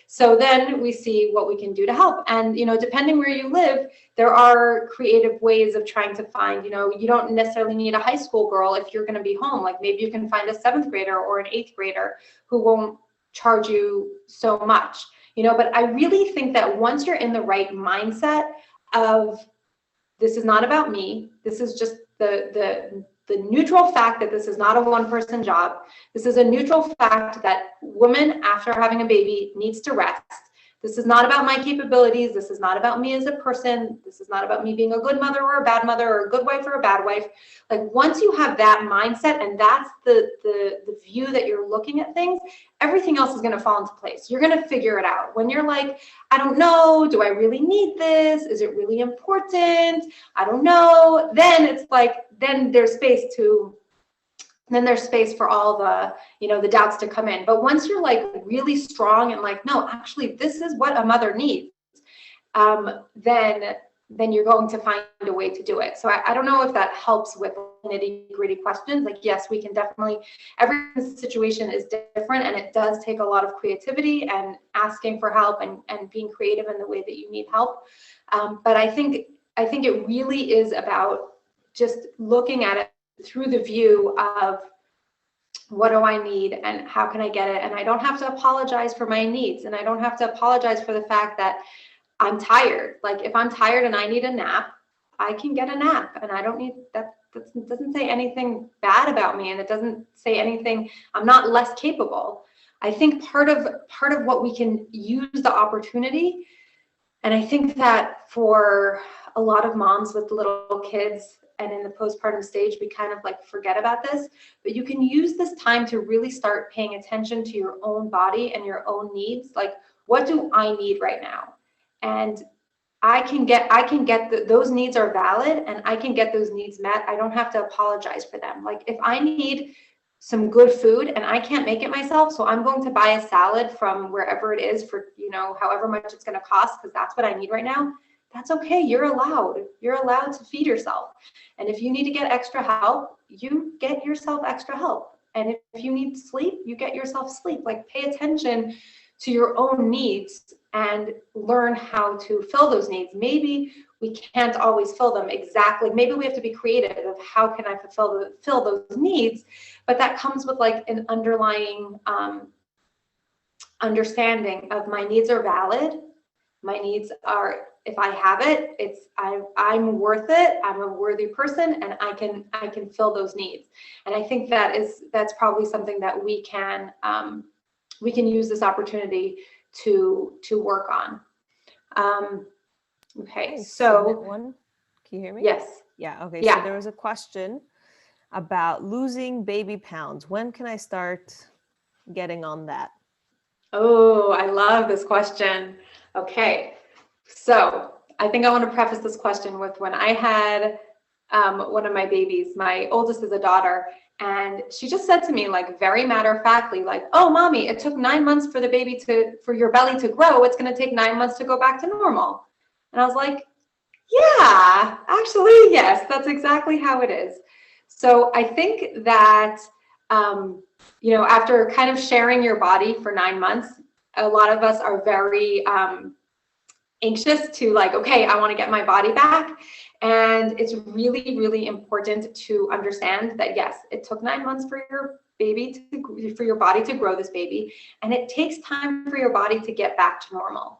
So then we see what we can do to help. And, you know, depending where you live, there are creative ways of trying to find, you know, you don't necessarily need a high school girl if you're going to be home. Like maybe you can find a 7th grader or an 8th grader who won't charge you so much, you know. But I really think that once you're in the right mindset of, this is not about me, this is just the neutral fact that this is not a one-person job. This is a neutral fact that woman after having a baby needs to rest. This is not about my capabilities. This is not about me as a person. This is not about me being a good mother or a bad mother or a good wife or a bad wife. Like once you have that mindset and that's the view that you're looking at things, everything else is going to fall into place. You're going to figure it out. When you're like, I don't know, do I really need this? Is it really important? I don't know. Then it's like, then there's space for all the, you know, the doubts to come in. But once you're like really strong and like, no, actually, this is what a mother needs, then you're going to find a way to do it. So I don't know if that helps with nitty-gritty questions. Like, yes, we can definitely, every situation is different and it does take a lot of creativity and asking for help and being creative in the way that you need help. But I think it really is about just looking at it through the view of, what do I need and how can I get it? And I don't have to apologize for my needs, and I don't have to apologize for the fact that I'm tired. Like if I'm tired and I need a nap, I can get a nap, and I don't need that. That doesn't say anything bad about me, and it doesn't say anything, I'm not less capable. I think part of what we can use the opportunity, and I think that for a lot of moms with little kids and in the postpartum stage, we kind of like forget about this, but you can use this time to really start paying attention to your own body and your own needs. Like, what do I need right now? And I can get those needs are valid, and I can get those needs met. I don't have to apologize for them. Like if I need some good food and I can't make it myself, so I'm going to buy a salad from wherever it is for, you know, however much it's going to cost, because that's what I need right now. that's okay. You're allowed to feed yourself. And if you need to get extra help, you get yourself extra help. And if you need sleep, you get yourself sleep. Like, pay attention to your own needs and learn how to fill those needs. Maybe we can't always fill them exactly. Maybe we have to be creative of how can I fill those needs, but that comes with like an underlying understanding of my needs are valid. My needs are, if I have it, I'm worth it. I'm a worthy person, and I can fill those needs. And I think that's probably something that we can use this opportunity to work on. Okay, so one. Can you hear me? Yes. Yeah. Okay. Yeah. So there was a question about losing baby pounds. When can I start getting on that? Oh, I love this question. Okay, so I think I want to preface this question with when I had one of my babies. My oldest is a daughter, and she just said to me, like, very matter-of-factly, like, "Oh, mommy, it took 9 months for your belly to grow. It's going to take 9 months to go back to normal." And I was like, "Yeah, actually, yes, that's exactly how it is." So I think that after kind of sharing your body for 9 months, a lot of us are very anxious to, like, okay, I want to get my body back. And it's really, really important to understand that, yes, it took 9 months for your body to grow this baby. And it takes time for your body to get back to normal.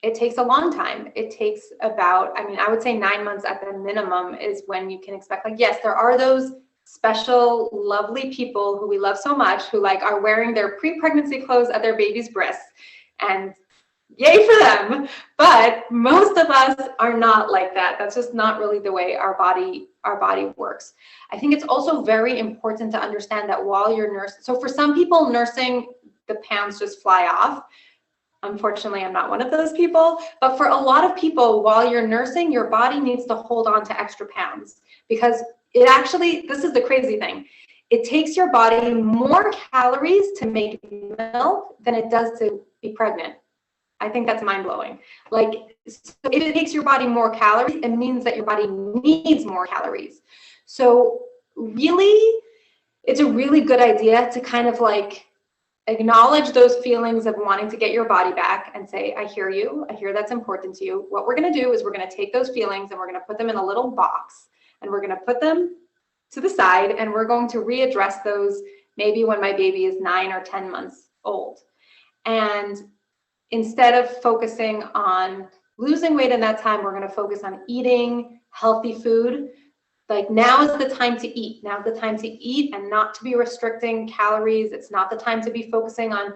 It takes a long time. It takes about, I would say 9 months at the minimum is when you can expect, like, yes, there are those special, lovely people who we love so much who like are wearing their pre-pregnancy clothes at their baby's breasts, and yay for them. But most of us are not like that. That's just not really the way our body works. I think it's also very important to understand that while you're nursing, so for some people, nursing, the pounds just fly off. Unfortunately, I'm not one of those people, but for a lot of people, while you're nursing, your body needs to hold on to extra pounds, because it actually, this is the crazy thing, it takes your body more calories to make milk than it does to be pregnant. I think that's mind-blowing. Like, so if it takes your body more calories, it means that your body needs more calories. So really, it's a really good idea to kind of like acknowledge those feelings of wanting to get your body back and say, I hear you. I hear that's important to you. What we're going to do is we're going to take those feelings and we're going to put them in a little box, and we're going to put them to the side, and we're going to readdress those maybe when my baby is 9 or 10 months old. And instead of focusing on losing weight in that time, we're going to focus on eating healthy food. Like, now is the time to eat. Now is the time to eat and not to be restricting calories. It's not the time to be focusing on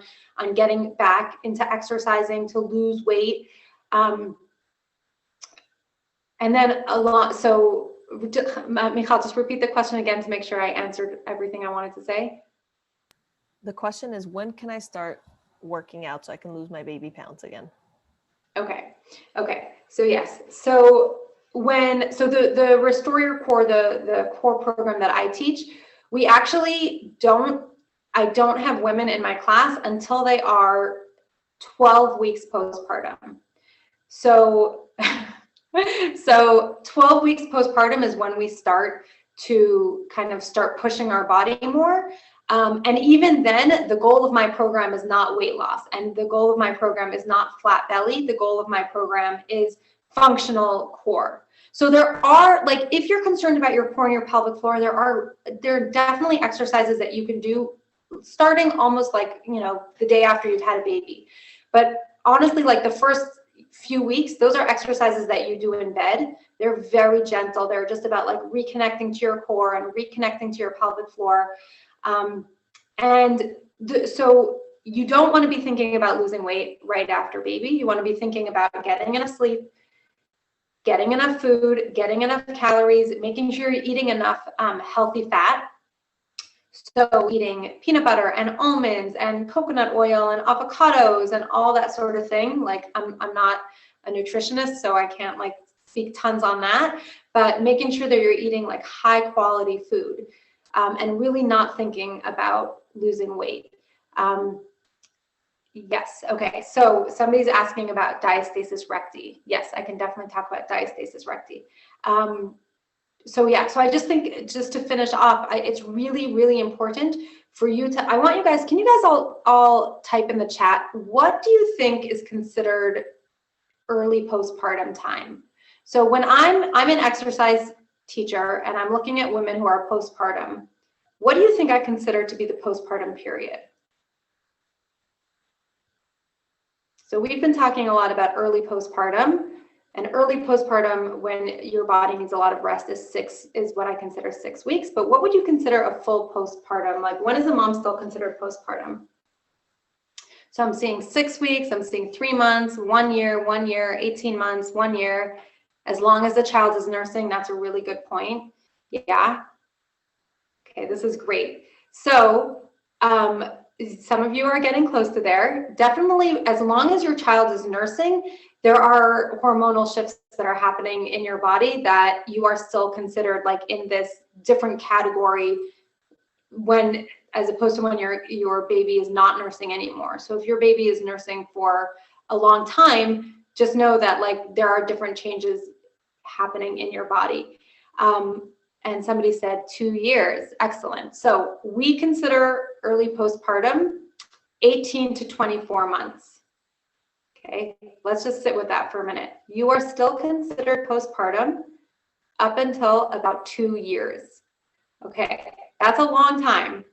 getting back into exercising to lose weight. And then so Michal, just repeat the question again to make sure I answered everything I wanted to say. The question is, when can I start working out so I can lose my baby pounds again? Okay. So yes. So the Restore Your Core, the core program that I teach, we actually I don't have women in my class until they are 12 weeks postpartum. So 12 weeks postpartum is when we start to kind of start pushing our body more. And even then, the goal of my program is not weight loss, and the goal of my program is not flat belly. The goal of my program is functional core. So there are, like, if you're concerned about your core and your pelvic floor, there are definitely exercises that you can do starting almost like, the day after you've had a baby. But honestly, like, the first few weeks, those are exercises that you do in bed. They're very gentle. They're just about like reconnecting to your core and reconnecting to your pelvic floor. So you don't want to be thinking about losing weight right after baby. You want to be thinking about getting enough sleep, getting enough food, getting enough calories, making sure you're eating enough healthy fat. So eating peanut butter and almonds and coconut oil and avocados and all that sort of thing. Like, I'm not a nutritionist, so I can't like speak tons on that, but making sure that you're eating like high quality food and really not thinking about losing weight. Yes. Okay. So somebody's asking about diastasis recti. Yes, I can definitely talk about diastasis recti. So yeah, so I just think, just to finish off, it's really, really important for you to, I want you guys, can you guys all type in the chat, what do you think is considered early postpartum time? So when I'm an exercise teacher and I'm looking at women who are postpartum, what do you think I consider to be the postpartum period? So we've been talking a lot about early postpartum, and early postpartum, when your body needs a lot of rest, is what I consider 6 weeks. But what would you consider a full postpartum? Like, when is a mom still considered postpartum? So I'm seeing 6 weeks, I'm seeing 3 months, 1 year, 18 months, 1 year. As long as the child is nursing, that's a really good point. Yeah. Okay, this is great. So some of you are getting close to there. Definitely, as long as your child is nursing, there are hormonal shifts that are happening in your body that you are still considered like in this different category when, as opposed to when your baby is not nursing anymore. So if your baby is nursing for a long time, just know that like there are different changes happening in your body. And somebody said 2 years. Excellent. So we consider early postpartum 18 to 24 months. Okay, let's just sit with that for a minute. You are still considered postpartum up until about 2 years. Okay, that's a long time.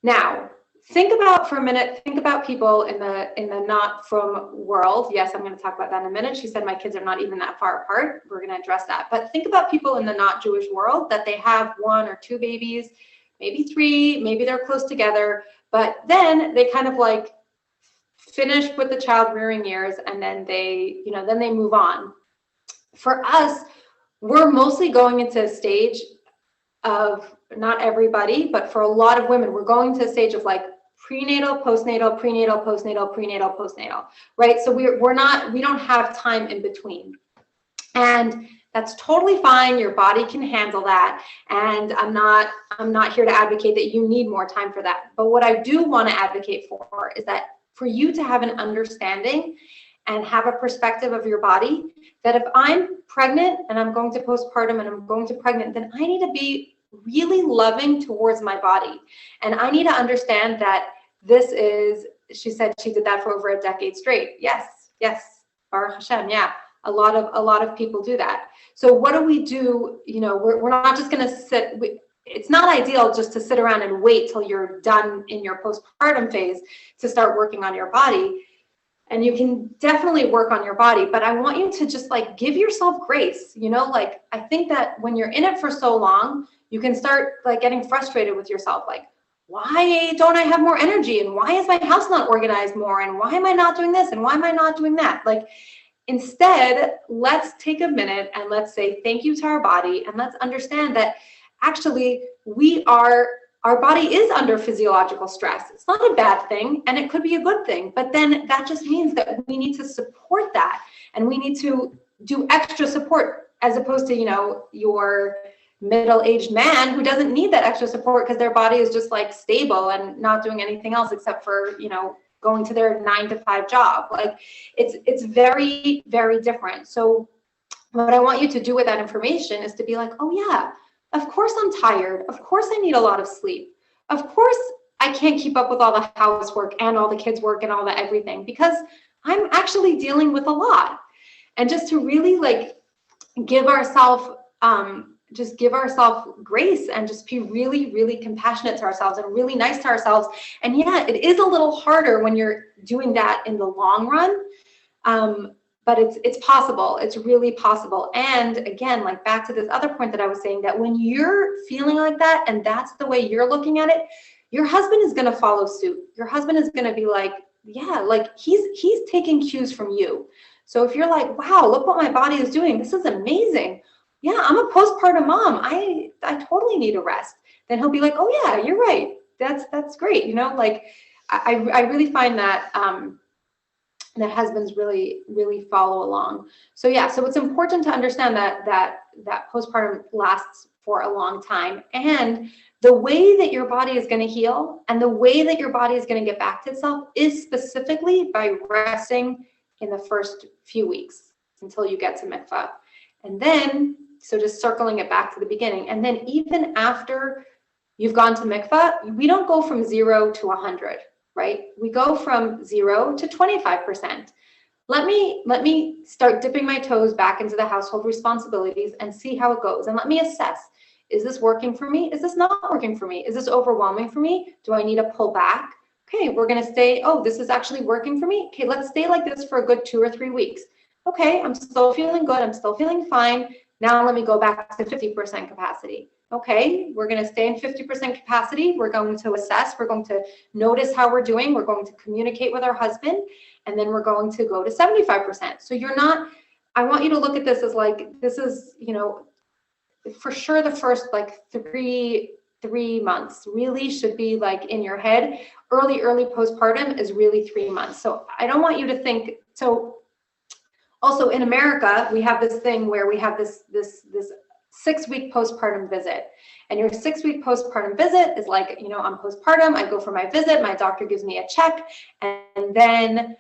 Now, think about for a minute, think about people in the not from world. Yes, I'm going to talk about that in a minute. She said my kids are not even that far apart. We're going to address that. But think about people in the not Jewish world that they have 1 or 2 babies, maybe 3, maybe they're close together, but then they kind of like finish with the child rearing years and then they, then they move on. For us, we're mostly going into a stage of, not everybody, but for a lot of women, we're going to a stage of like prenatal, postnatal, prenatal, postnatal, prenatal, postnatal, right? So we don't have time in between. And that's totally fine. Your body can handle that. And I'm not here to advocate that you need more time for that. But what I do want to advocate for is that for you to have an understanding and have a perspective of your body, that if I'm pregnant and I'm going to postpartum and I'm going to pregnant, then I need to be really loving towards my body. And I need to understand that this is, she said she did that for over a decade straight. Yes, Baruch Hashem, yeah. A lot of people do that. So what do we do? We're not just going to sit. It's not ideal just to sit around and wait till you're done in your postpartum phase to start working on your body. And you can definitely work on your body, but I want you to just like give yourself grace. Like I think that when you're in it for so long, you can start like getting frustrated with yourself. Like, why don't I have more energy? And why is my house not organized more? And why am I not doing this? And why am I not doing that? Like, instead, let's take a minute and let's say thank you to our body. And let's understand that actually our body is under physiological stress. It's not a bad thing, and it could be a good thing, but then that just means that we need to support that, and we need to do extra support as opposed to, your middle-aged man who doesn't need that extra support because their body is just like stable and not doing anything else except for, going to their 9-to-5 job. Like it's very, very different. So what I want you to do with that information is to be like, oh yeah, of course I'm tired. Of course I need a lot of sleep. Of course I can't keep up with all the housework and all the kids' work and all the everything because I'm actually dealing with a lot. And just to really like give ourselves grace and just be really, really compassionate to ourselves and really nice to ourselves. And yeah, it is a little harder when you're doing that in the long run. But it's possible. It's really possible. And again, like back to this other point that I was saying, that when you're feeling like that and that's the way you're looking at it, your husband is going to follow suit. Your husband is going to be like, yeah, like he's taking cues from you. So if you're like, wow, look what my body is doing. This is amazing. Yeah, I'm a postpartum mom. I totally need a rest. Then he'll be like, oh yeah, you're right. That's great. Like I really find that that husbands really, really follow along. So yeah, so it's important to understand that postpartum lasts for a long time. And the way that your body is going to heal and the way that your body is going to get back to itself is specifically by resting in the first few weeks until you get to mikvah. And then, so just circling it back to the beginning, and then even after you've gone to mikvah, we don't go from 0 to 100, right? We go from 0 to 25%. Let me start dipping my toes back into the household responsibilities and see how it goes. And let me assess, is this working for me? Is this not working for me? Is this overwhelming for me? Do I need to pull back? Okay, we're gonna stay, oh, this is actually working for me. Okay, let's stay like this for a good 2 or 3 weeks. Okay, I'm still feeling good, I'm still feeling fine. Now let me go back to 50% capacity. Okay, we're gonna stay in 50% capacity. We're going to assess, we're going to notice how we're doing. We're going to communicate with our husband, and then we're going to go to 75%. So you're not, I want you to look at this as like, this is, you know, for sure the first like three months really should be like in your head. Early postpartum is really 3 months. So I don't want you to think, so also in America, we have this thing where we have this 6-week postpartum visit. And your 6-week postpartum visit is like, you know, I'm postpartum, I go for my visit, my doctor gives me a check, and then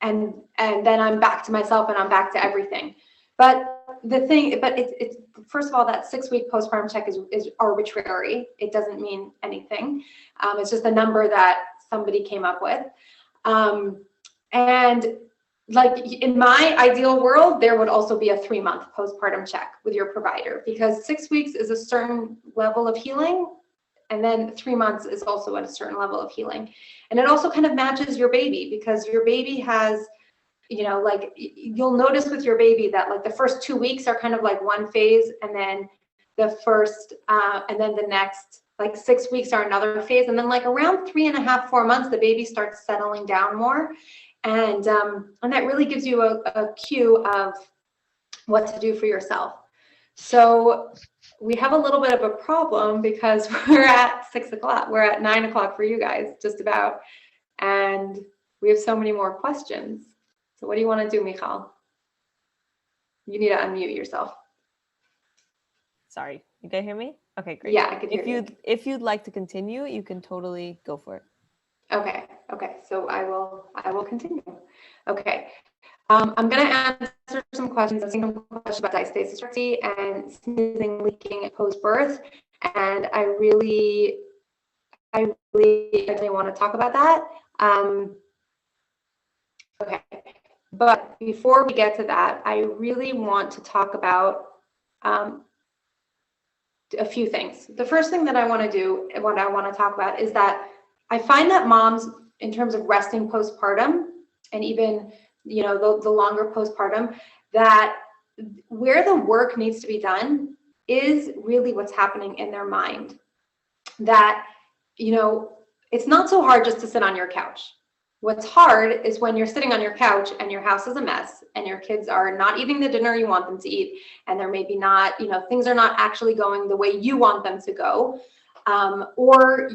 then I'm back to myself and I'm back to everything. But it's first of all, that 6-week postpartum check is arbitrary. It doesn't mean anything. It's just a number that somebody came up with. And like in my ideal world, there would also be a 3-month postpartum check with your provider, because 6 weeks is a certain level of healing. And then 3 months is also at a certain level of healing. And it also kind of matches your baby, because your baby has, you know, like you'll notice with your baby that like the first 2 weeks are kind of like one phase, and then and then the next like 6 weeks are another phase. And then like around 3.5, 4 months, the baby starts settling down more. And that really gives you a cue of what to do for yourself. So we have a little bit of a problem because we're at 6 o'clock. We're at 9 o'clock for you guys, just about. And we have so many more questions. So what do you want to do, Michal? You need to unmute yourself. Sorry, you can hear me? Okay, great. Yeah, I can hear you. If you'd like to continue, you can totally go for it. Okay. So I will continue. Okay. I'm going to answer some questions. I've seen some questions about diastasis and sneezing, leaking post-birth, and I really want to talk about that. Okay. But before we get to that, I really want to talk about a few things. The first thing that I want to do and what I want to talk about is that I find that moms, in terms of resting postpartum, and even, you know, the longer postpartum, that where the work needs to be done is really what's happening in their mind. That, you know, it's not so hard just to sit on your couch. What's hard is when you're sitting on your couch and your house is a mess and your kids are not eating the dinner you want them to eat, and they're maybe not, you know, things are not actually going the way you want them to go, or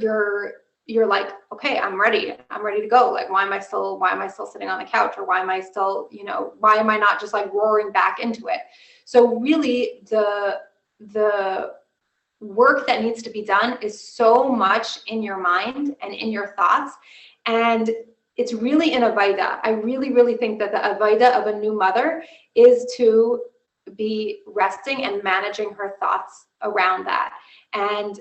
you're like, okay, I'm ready to go. Like, why am I still sitting on the couch? Or why am I still, you know, why am I not just like roaring back into it? So really the work that needs to be done is so much in your mind and in your thoughts. And it's really an avoda. I really think that the avoda of a new mother is to be resting and managing her thoughts around that. And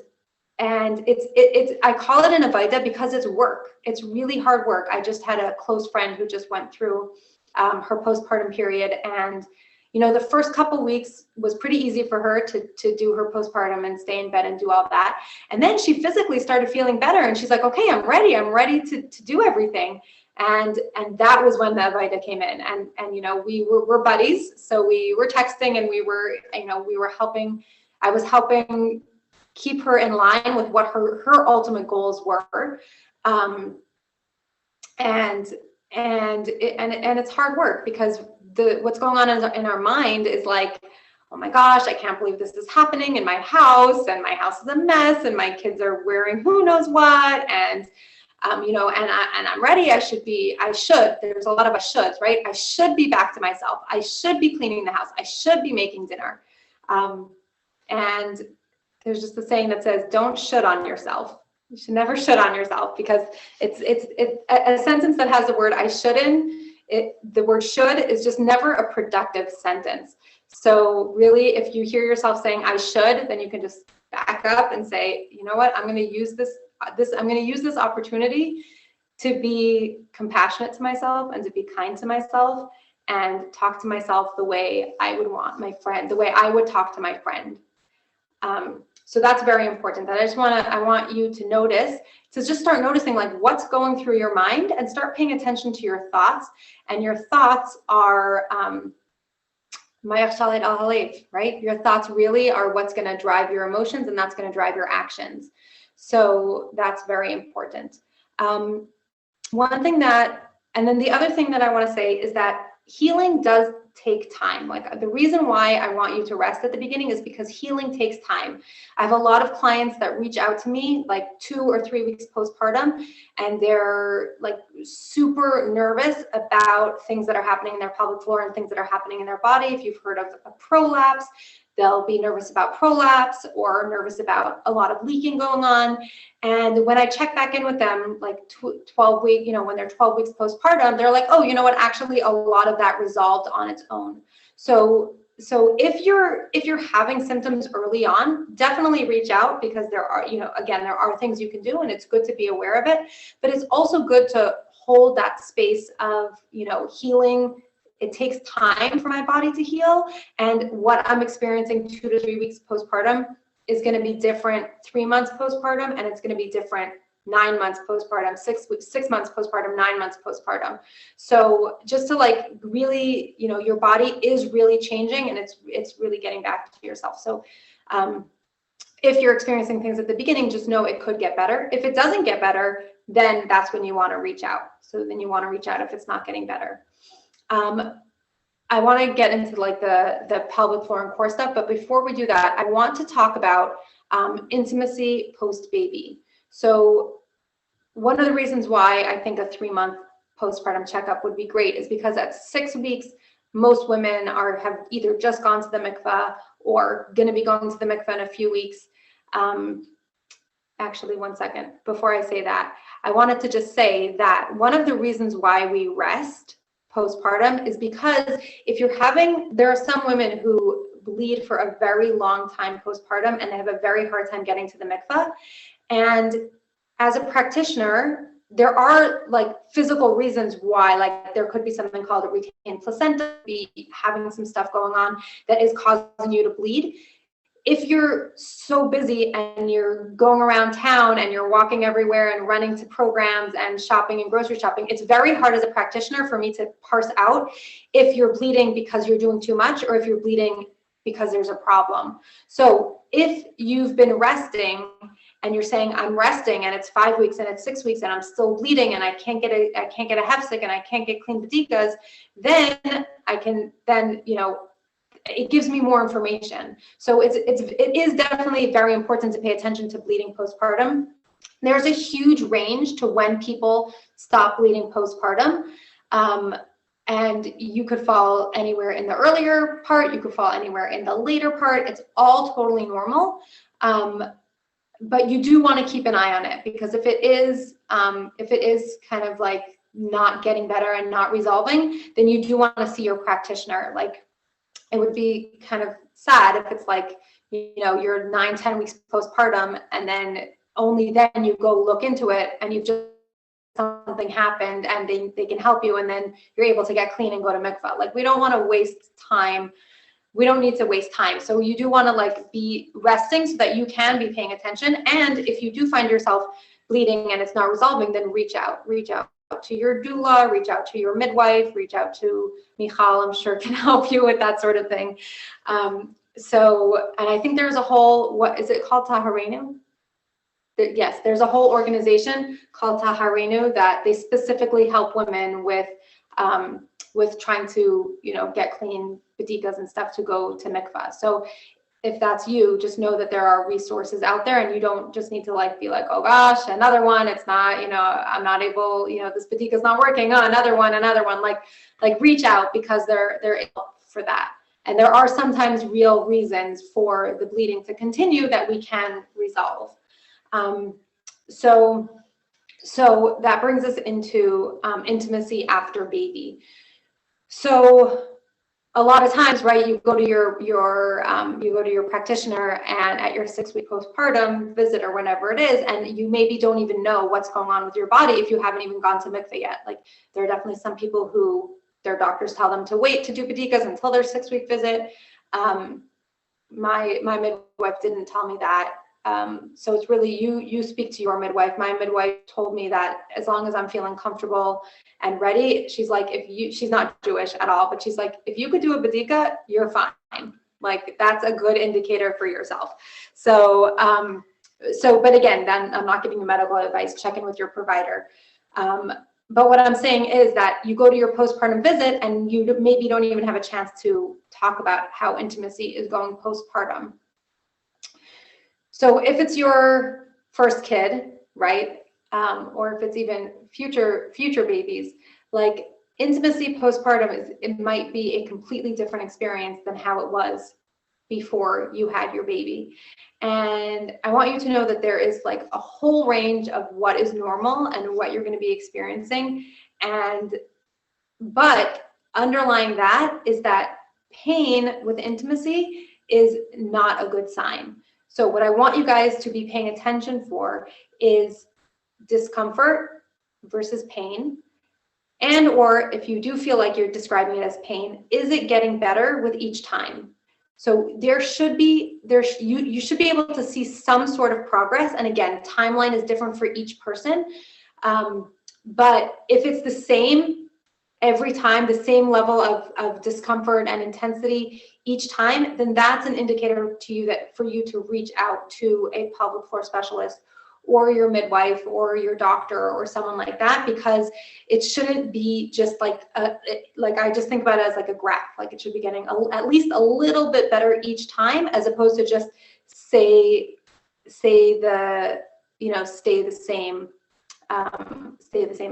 it's I call it an avoda because it's work. It's really hard work. I just had a close friend who just went through her postpartum period, and you know, the first couple weeks was pretty easy for her to do her postpartum and stay in bed and do all that. And then she physically started feeling better, and she's like, okay, I'm ready to do everything. And that was when the avoda came in. And you know, we're buddies, so we were texting, and we were helping. I was helping keep her in line with what her ultimate goals were. And it's hard work, because what's going on in our mind is like, oh my gosh, I can't believe this is happening in my house, and my house is a mess, and my kids are wearing who knows what, and you know, and I'm ready. There's a lot of I shoulds, right? I should be back to myself. I should be cleaning the house. I should be making dinner. And there's just a saying that says, don't should on yourself. You should never should on yourself, because it's a sentence that has the word I should in it. The word should is just never a productive sentence. So really, if you hear yourself saying I should, then you can just back up and say, you know what, I'm going to use this opportunity to be compassionate to myself and to be kind to myself and talk to myself the way I would want my friend, the way I would talk to my friend. So that's very important. That I want you to notice, to just start noticing like what's going through your mind and start paying attention to your thoughts. And your thoughts are, right? Your thoughts really are what's going to drive your emotions, and that's going to drive your actions. So that's very important. One thing that, and then the other thing that I want to say is that healing does take time. Like the reason why I want you to rest at the beginning is because healing takes time. I have a lot of clients that reach out to me like 2 or 3 weeks postpartum, and they're like super nervous about things that are happening in their pelvic floor and things that are happening in their body. If you've heard of a prolapse, they'll be nervous about prolapse or nervous about a lot of leaking going on. And when I check back in with them, like 12 weeks, when they're 12 weeks postpartum, they're like, oh, you know what? Actually, a lot of that resolved on its own. So if you're having symptoms early on, definitely reach out, because there are, again, there are things you can do, and it's good to be aware of it. But it's also good to hold that space of, healing. It takes time for my body to heal, and what I'm experiencing 2 to 3 weeks postpartum is going to be different 3 months postpartum, and it's going to be different 9 months postpartum, 6 months postpartum, 9 months postpartum. So just to like really, your body is really changing, and it's really getting back to yourself. So if you're experiencing things at the beginning, just know it could get better. If it doesn't get better, then that's when you want to reach out. So then you want to reach out if it's not getting better. I want to get into like the pelvic floor and core stuff, but before we do that, I want to talk about intimacy post-baby. So one of the reasons why I think a 3-month postpartum checkup would be great is because at 6 weeks, most women have either just gone to the mikveh or going to be going to the mikveh in a few weeks. Actually, one second, before I say that, I wanted to just say that one of the reasons why we rest postpartum is because there are some women who bleed for a very long time postpartum, and they have a very hard time getting to the mikveh. And as a practitioner, there are like physical reasons why, like there could be something called a retained placenta, be having some stuff going on that is causing you to bleed. If you're so busy and you're going around town and you're walking everywhere and running to programs and shopping and grocery shopping, it's very hard as a practitioner for me to parse out if you're bleeding because you're doing too much or if you're bleeding because there's a problem. So if you've been resting and you're saying I'm resting and it's 5 weeks and it's 6 weeks and I'm still bleeding and I can't get a hefsek and I can't get clean bedikas, then it gives me more information. So it is definitely very important to pay attention to bleeding postpartum. There's a huge range to when people stop bleeding postpartum. And you could fall anywhere in the earlier part, you could fall anywhere in the later part. It's all totally normal. But you do want to keep an eye on it, because if it is kind of like not getting better and not resolving, then you do want to see your practitioner. Like, it would be kind of sad if it's like, you're 9-10 weeks postpartum and then only then you go look into it and you've just something happened and they can help you and then you're able to get clean and go to mikvah. Like, we don't want to waste time. We don't need to waste time. So you do want to like be resting so that you can be paying attention. And if you do find yourself bleeding and it's not resolving, then reach out to your doula, reach out to your midwife, reach out to Michal, I'm sure can help you with that sort of thing. And I think there's a whole, what is it called, Taharenu? Yes, there's a whole organization called Taharenu that they specifically help women with trying to, get clean bedikas and stuff to go to mikvah. So if that's you, just know that there are resources out there, and you don't just need to be like, oh gosh, another one. It's not, I'm not able, this badika is not working. Oh, another one. Like reach out, because they're able for that. And there are sometimes real reasons for the bleeding to continue that we can resolve. So that brings us into intimacy after baby. So a lot of times, right, you go to your practitioner, and at your 6-week postpartum visit or whenever it is, and you maybe don't even know what's going on with your body if you haven't even gone to mikveh yet. Like, there are definitely some people who their doctors tell them to wait to do bedikas until their 6-week visit. My midwife didn't tell me that. So it's really you speak to your midwife. My midwife told me that as long as I'm feeling comfortable and ready, she's like, she's not Jewish at all, but she's like, if you could do a bedika, you're fine. Like, that's a good indicator for yourself. So, but again, then I'm not giving you medical advice. Check in with your provider. But what I'm saying is that you go to your postpartum visit and you maybe don't even have a chance to talk about how intimacy is going postpartum. So if it's your first kid, right, or if it's even future babies, like, intimacy postpartum it might be a completely different experience than how it was before you had your baby. And I want you to know that there is like a whole range of what is normal and what you're going to be experiencing. But underlying that is that pain with intimacy is not a good sign. So what I want you guys to be paying attention for is discomfort versus pain. And or if you do feel like you're describing it as pain, is it getting better with each time? So you should be able to see some sort of progress. And again, timeline is different for each person. But if it's the same every time, the same level of discomfort and intensity each time, then that's an indicator to you that for you to reach out to a pelvic floor specialist or your midwife or your doctor or someone like that, because it shouldn't be just like I just think about it as like a graph. Like, it should be getting at least a little bit better each time, as opposed to just stay the same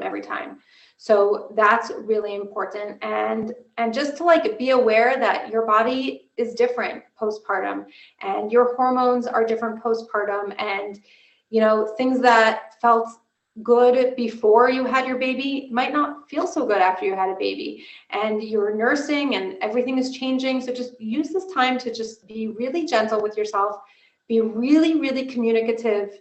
every time. So that's really important. And just to like be aware that your body is different postpartum, and your hormones are different postpartum, and things that felt good before you had your baby might not feel so good after you had a baby, and you're nursing and everything is changing. So just use this time to just be really gentle with yourself, be really, really communicative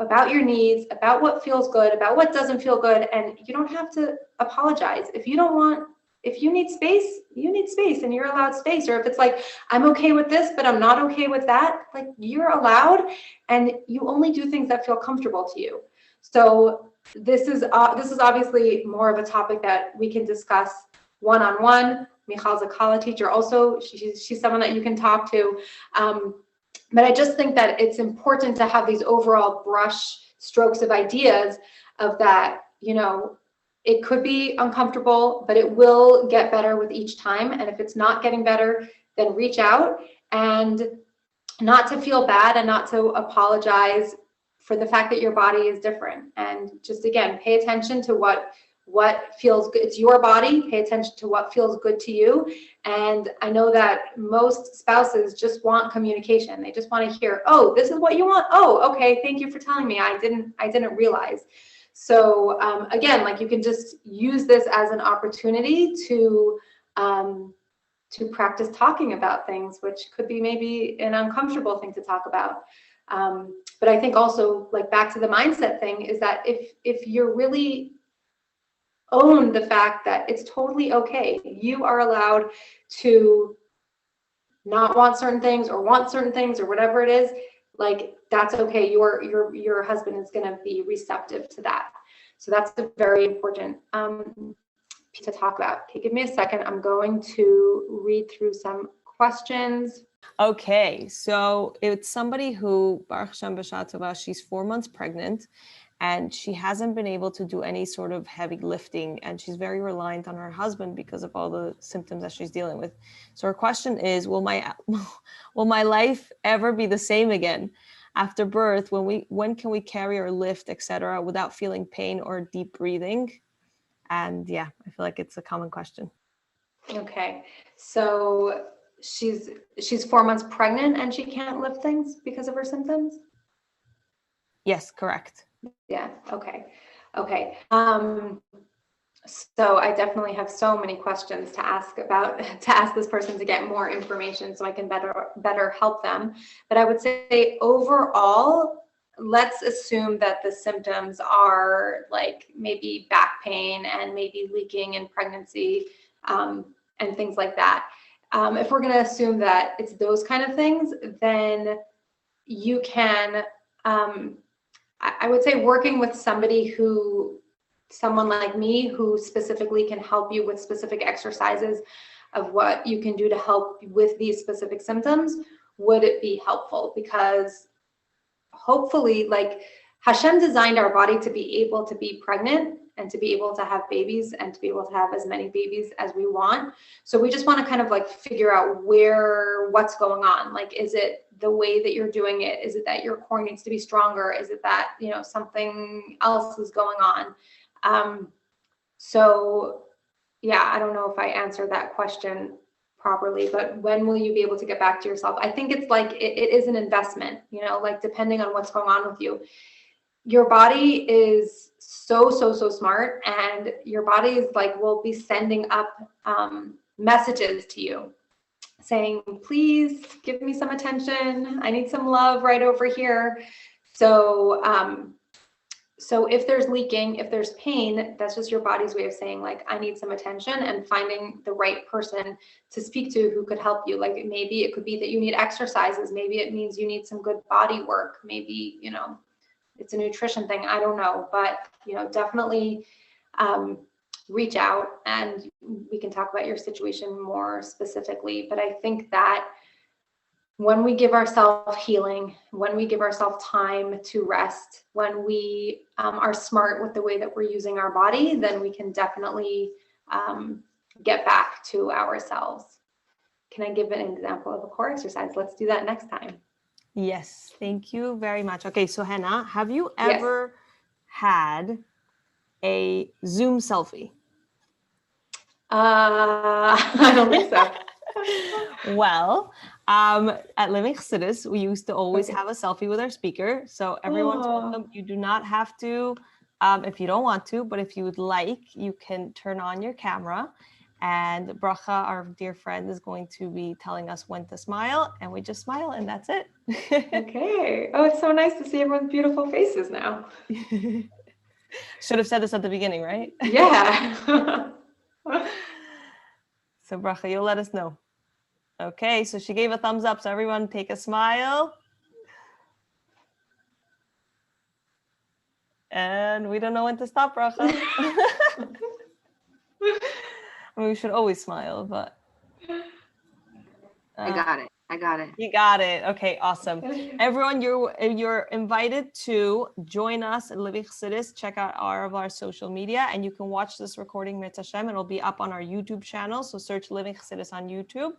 about your needs, about what feels good, about what doesn't feel good. And you don't have to apologize. If you need space, you need space, and you're allowed space. Or if it's like, I'm okay with this, but I'm not okay with that, like, you're allowed, and you only do things that feel comfortable to you. So this is obviously more of a topic that we can discuss one-on-one. Michal's a Kala teacher also. She's someone that you can talk to. But I just think that it's important to have these overall brush strokes of ideas of that, it could be uncomfortable, but it will get better with each time. And if it's not getting better, then reach out, and not to feel bad and not to apologize for the fact that your body is different. And just, again, pay attention to what feels good. It's your body. Pay attention to what feels good to you. And I know that most spouses just want communication. They just want to hear, oh, this is what you want. Oh, okay. Thank you for telling me. I didn't realize. So again, like, you can just use this as an opportunity to practice talking about things, which could be maybe an uncomfortable thing to talk about. But I think also, like, back to the mindset thing, is that if you're really own the fact that it's totally okay, you are allowed to not want certain things or want certain things or whatever it is, like, that's okay. Your husband is going to be receptive to that. So that's a very important piece to talk about. Okay, give me a second. I'm going to read through some questions. Okay, so it's somebody who, Baruch Hashem B'Shah Tova, she's 4 months pregnant, and she hasn't been able to do any sort of heavy lifting, and she's very reliant on her husband because of all the symptoms that she's dealing with. So her question is, will my life ever be the same again after birth? When can we carry or lift, etc., without feeling pain or deep breathing? And yeah, I feel like it's a common question. Okay, so she's 4 months pregnant and she can't lift things because of her symptoms? Yes, correct. Yeah. Okay. Okay. So I definitely have so many questions to ask this person to get more information so I can better help them. But I would say overall, let's assume that the symptoms are like maybe back pain and maybe leaking in pregnancy, and things like that. If we're going to assume that it's those kind of things, then you can, I would say working with someone like me who specifically can help you with specific exercises of what you can do to help with these specific symptoms would it be helpful, because hopefully, like, Hashem designed our body to be able to be pregnant and to be able to have babies and to be able to have as many babies as we want. So we just want to kind of like figure out what's going on. Like, is it the way that you're doing it? Is it that your core needs to be stronger? Is it that, something else is going on? So yeah, I don't know if I answered that question properly, but when will you be able to get back to yourself? I think it's like, it is an investment, like depending on what's going on with you. Your body is so smart, and your body is like, will be sending up messages to you saying, please give me some attention. I need some love right over here. So if there's leaking, if there's pain, that's just your body's way of saying, like, I need some attention, and finding the right person to speak to who could help you. Like, maybe it could be that you need exercises. Maybe it means you need some good body work. Maybe, it's a nutrition thing. I don't know, but, definitely reach out and we can talk about your situation more specifically. But I think that when we give ourselves healing, when we give ourselves time to rest, when we are smart with the way that we're using our body, then we can definitely get back to ourselves. Can I give an example of a core exercise? Let's do that next time. Yes, thank you very much. Okay, so Henna, have you ever had a Zoom selfie? I don't think so. Well, at Living Chassidus, we used to always have a selfie with our speaker. So everyone's welcome. You do not have to, if you don't want to, but if you would like, you can turn on your camera. And Bracha, our dear friend, is going to be telling us when to smile, and we just smile, and that's it. Okay. Oh, it's so nice to see everyone's beautiful faces now. Should have said this at the beginning, right? Yeah. So Bracha, you'll let us know. Okay, so she gave a thumbs up. So everyone take a smile. And we don't know when to stop, Bracha. I mean, we should always smile, but... I got it. You got it. Okay, awesome. Everyone, you're invited to join us at Living Chassidus. Check out all of our social media, and you can watch this recording, Mitzvah Hashem. It'll be up on our YouTube channel, so search Living Chassidus on YouTube.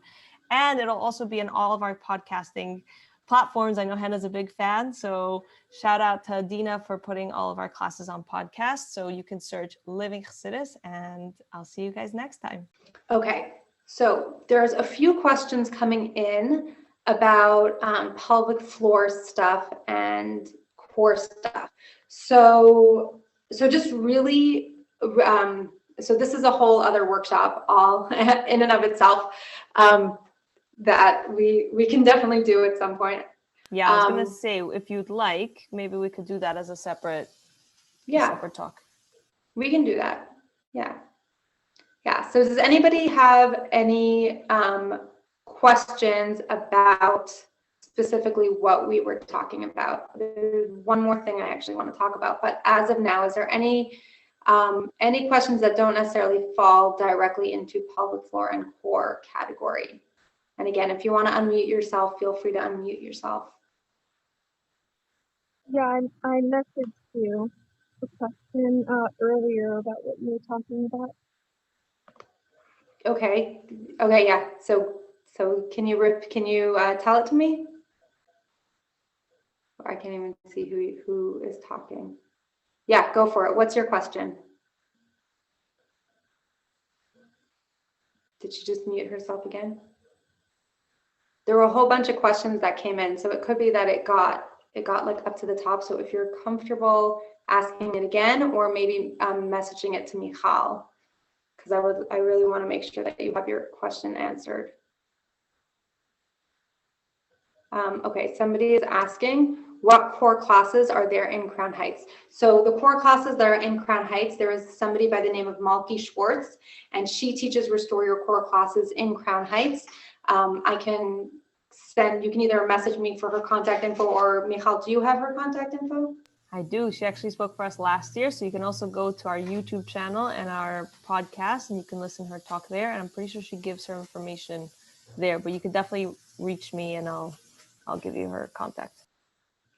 And it'll also be in all of our podcasting platforms. I know Henna's a big fan, so shout out to Dina for putting all of our classes on podcasts. So you can search Living Chassidus, and I'll see you guys next time. Okay, so there's a few questions coming in about pelvic floor stuff and core stuff. So just really, so this is a whole other workshop all in and of itself. That we can definitely do at some point. Yeah, I was gonna say, if you'd like, maybe we could do that as a separate talk. We can do that. Yeah. So does anybody have any questions about specifically what we were talking about? There's one more thing I actually want to talk about, but as of now, is there any questions that don't necessarily fall directly into pelvic floor and core category? And again, if you want to unmute yourself, feel free to unmute yourself. Yeah, I messaged you a question earlier about what you were talking about. Okay, yeah. So can you tell it to me? I can't even see who is talking. Yeah, go for it. What's your question? Did she just mute herself again? there were a whole bunch of questions that came in. So it could be that it got like up to the top. So if you're comfortable asking it again, or maybe messaging it to Michal, because I really want to make sure that you have your question answered. Okay, somebody is asking, what core classes are there in Crown Heights? So the core classes that are in Crown Heights, there is somebody by the name of Malky Schwartz, and she teaches Restore Your Core classes in Crown Heights. I can send, you can either message me for her contact info, or Michal, do you have her contact info? I do. She actually spoke for us last year. So you can also go to our YouTube channel and our podcast, and you can listen to her talk there. And I'm pretty sure she gives her information there, but you could definitely reach me and I'll give you her contact.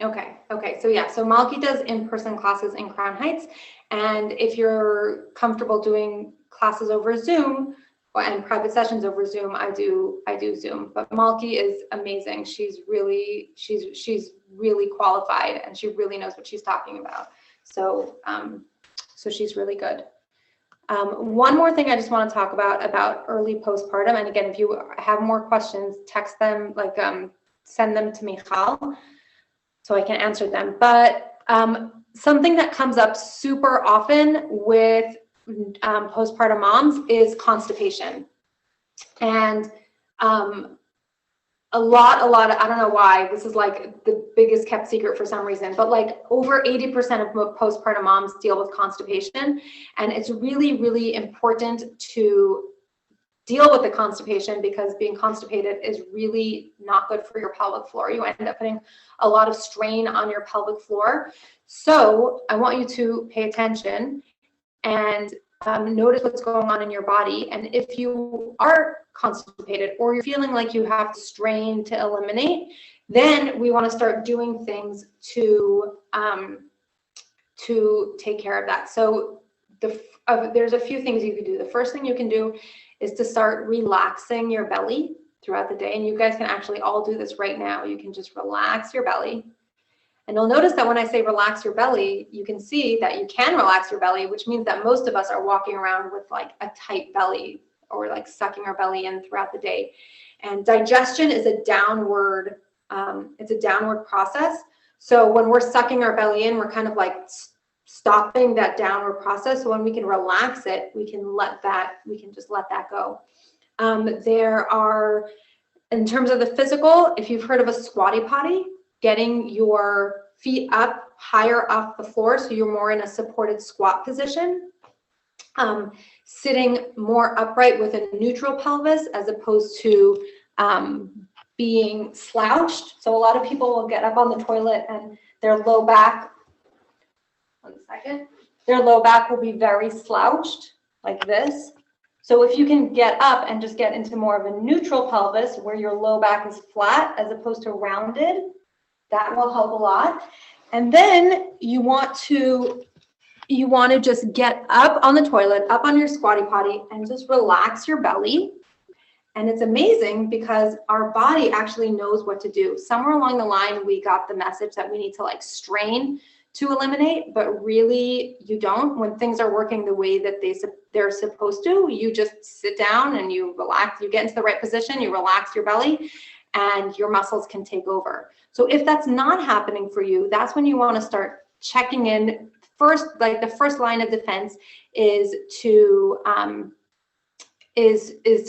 Okay. So yeah, so Malky does in-person classes in Crown Heights. And if you're comfortable doing classes over Zoom and private sessions over Zoom, I do Zoom. But Malky is amazing. She's really qualified, and she really knows what she's talking about. So so she's really good. One more thing I just want to talk about early postpartum. And again, if you have more questions, text them, like send them to Michal so I can answer them. But something that comes up super often with postpartum moms is constipation. And a lot of, I don't know why, this is like the biggest kept secret for some reason, but like over 80% of postpartum moms deal with constipation. And it's really, really important to deal with the constipation, because being constipated is really not good for your pelvic floor. You end up putting a lot of strain on your pelvic floor. So I want you to pay attention and notice what's going on in your body. And if you are constipated, or you're feeling like you have to strain to eliminate, then we want to start doing things to take care of that. So there's a few things you can do. The first thing you can do is to start relaxing your belly throughout the day. And you guys can actually all do this right now. You can just relax your belly. And you'll notice that when I say relax your belly, you can see that you can relax your belly, which means that most of us are walking around with like a tight belly, or like sucking our belly in throughout the day. And digestion is a downward, it's a downward process. So when we're sucking our belly in, we're kind of like stopping that downward process. So when we can relax it, we can just let that go. There are, in terms of the physical, if you've heard of a squatty potty, getting your feet up higher off the floor so you're more in a supported squat position. Sitting more upright with a neutral pelvis as opposed to being slouched. So a lot of people will get up on the toilet and their low back, their low back will be very slouched like this. So if you can get up and just get into more of a neutral pelvis where your low back is flat as opposed to rounded, that will help a lot. And then you want to just get up on the toilet, up on your squatty potty, and just relax your belly. And it's amazing because our body actually knows what to do. Somewhere along the line, we got the message that we need to like strain to eliminate, but really you don't. When things are working the way that they're supposed to, you just sit down and you relax, you get into the right position, you relax your belly, and your muscles can take over. So if that's not happening for you, that's when you want to start checking in. First, like the first line of defense is to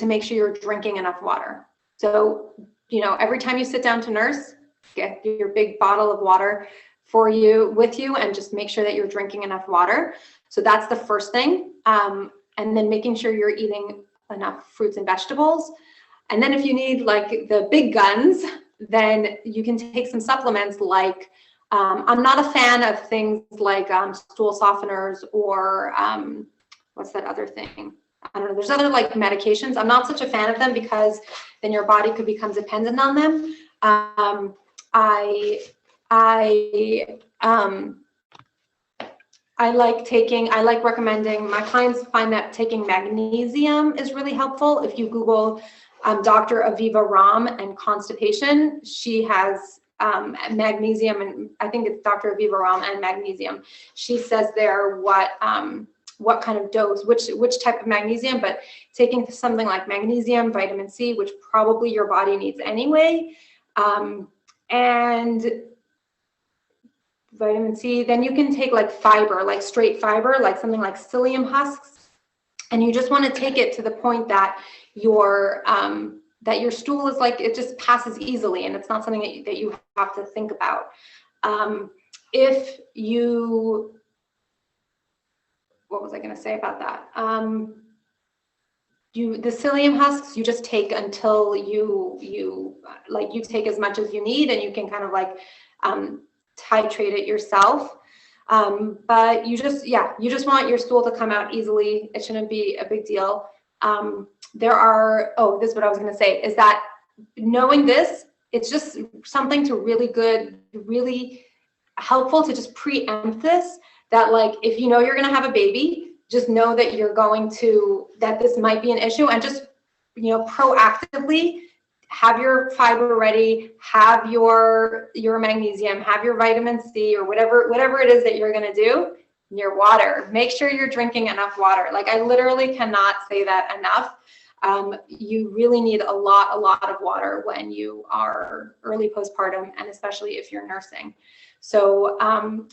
make sure you're drinking enough water. So, you know, every time you sit down to nurse, get your big bottle of water with you, and just make sure that you're drinking enough water. So that's the first thing. And then making sure you're eating enough fruits and vegetables. And then if you need like the big guns, then you can take some supplements like, I'm not a fan of things like stool softeners or what's that other thing? I don't know. There's other like medications. I'm not such a fan of them because then your body could become dependent on them. I like recommending, my clients find that taking magnesium is really helpful. If you Google Dr. Aviva Ram and constipation, she has magnesium, and I think it's Dr. Aviva Ram and magnesium. She says there what what kind of dose, which type of magnesium, but taking something like magnesium, vitamin C, which probably your body needs anyway, and vitamin C, then you can take like fiber, like straight fiber, like something like psyllium husks, and you just want to take it to the point that your stool is like, it just passes easily, and it's not something that you have to think about. If you, what was I going to say about that? The psyllium husks, you just take until you take as much as you need, and you can kind of like titrate it yourself. But you just want your stool to come out easily. It shouldn't be a big deal. This is what I was going to say, is that knowing this, it's just something to really helpful to just preempt this, that like, if you know you're going to have a baby, just know that that this might be an issue, and just, proactively have your fiber ready, have your magnesium, have your vitamin C, or whatever it is that you're going to do. Your water, make sure you're drinking enough water. Like, I literally cannot say that enough. You really need a lot of water when you are early postpartum, and especially if you're nursing. So,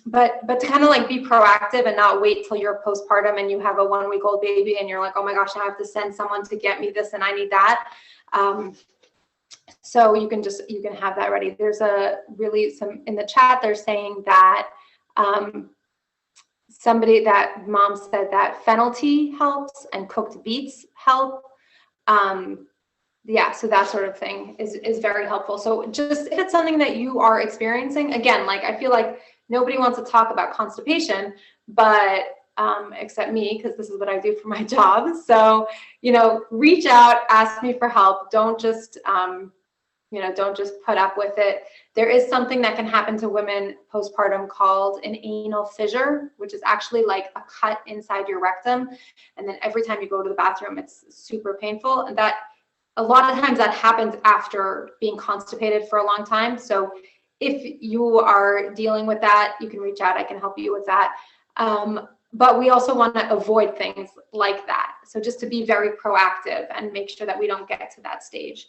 but to kind of like be proactive and not wait till you're postpartum and you have a 1-week-old baby and you're like, oh my gosh, I have to send someone to get me this and I need that. So you can have that ready. There's some in the chat, they're saying that, mom said that fennel tea helps and cooked beets help. So that sort of thing is very helpful. So just if it's something that you are experiencing, again, like, I feel like nobody wants to talk about constipation, but except me, because this is what I do for my job. So, reach out, ask me for help. Don't just put up with it. There is something that can happen to women postpartum called an anal fissure, which is actually like a cut inside your rectum. And then every time you go to the bathroom, it's super painful. And that a lot of times that happens after being constipated for a long time. So if you are dealing with that, you can reach out. I can help you with that. But we also want to avoid things like that. So just to be very proactive and make sure that we don't get to that stage.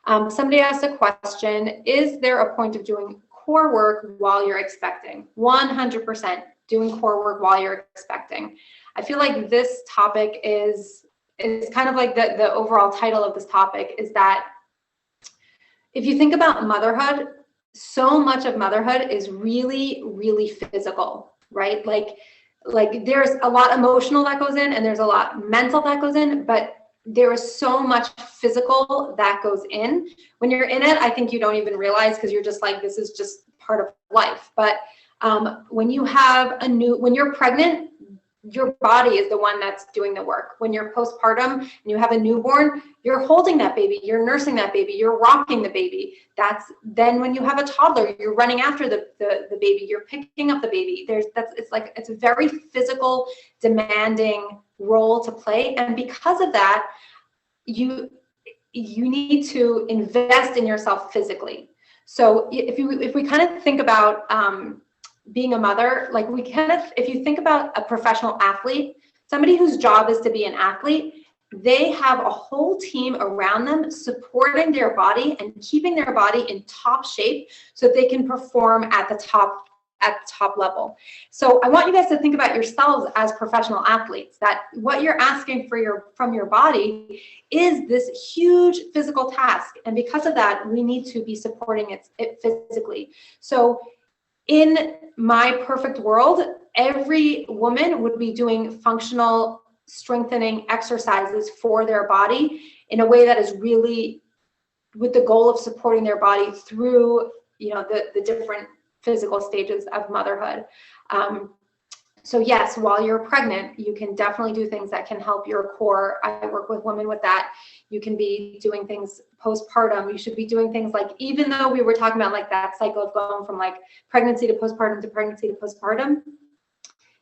Somebody asked a question, is there a point of doing core work while you're expecting? 100% doing core work while you're expecting. I feel like this topic is kind of like the overall title of this topic is that if you think about motherhood, so much of motherhood is really, really physical, right? Like there's a lot emotional that goes in, and there's a lot mental that goes in, but there is so much physical that goes in. When you're in it, I think you don't even realize, because you're just like, this is just part of life. But when you're pregnant, your body is the one that's doing the work. When you're postpartum and you have a newborn, you're holding that baby, you're nursing that baby, you're rocking the baby. Then when you have a toddler, you're running after the baby, you're picking up the baby. It's a very physical, demanding role to play. And because of that, you need to invest in yourself physically. So if we kind of think about being a mother, like if you think about a professional athlete, somebody whose job is to be an athlete, they have a whole team around them supporting their body and keeping their body in top shape so they can perform at the top level. So I want you guys to think about yourselves as professional athletes, that what you're asking from your body is this huge physical task. And because of that, we need to be supporting it physically. So in my perfect world, every woman would be doing functional strengthening exercises for their body in a way that is really with the goal of supporting their body through, the different physical stages of motherhood. So yes, while you're pregnant, you can definitely do things that can help your core. I work with women with that. You can be doing things postpartum. You should be doing things like, even though we were talking about like that cycle of going from like pregnancy to postpartum to pregnancy to postpartum,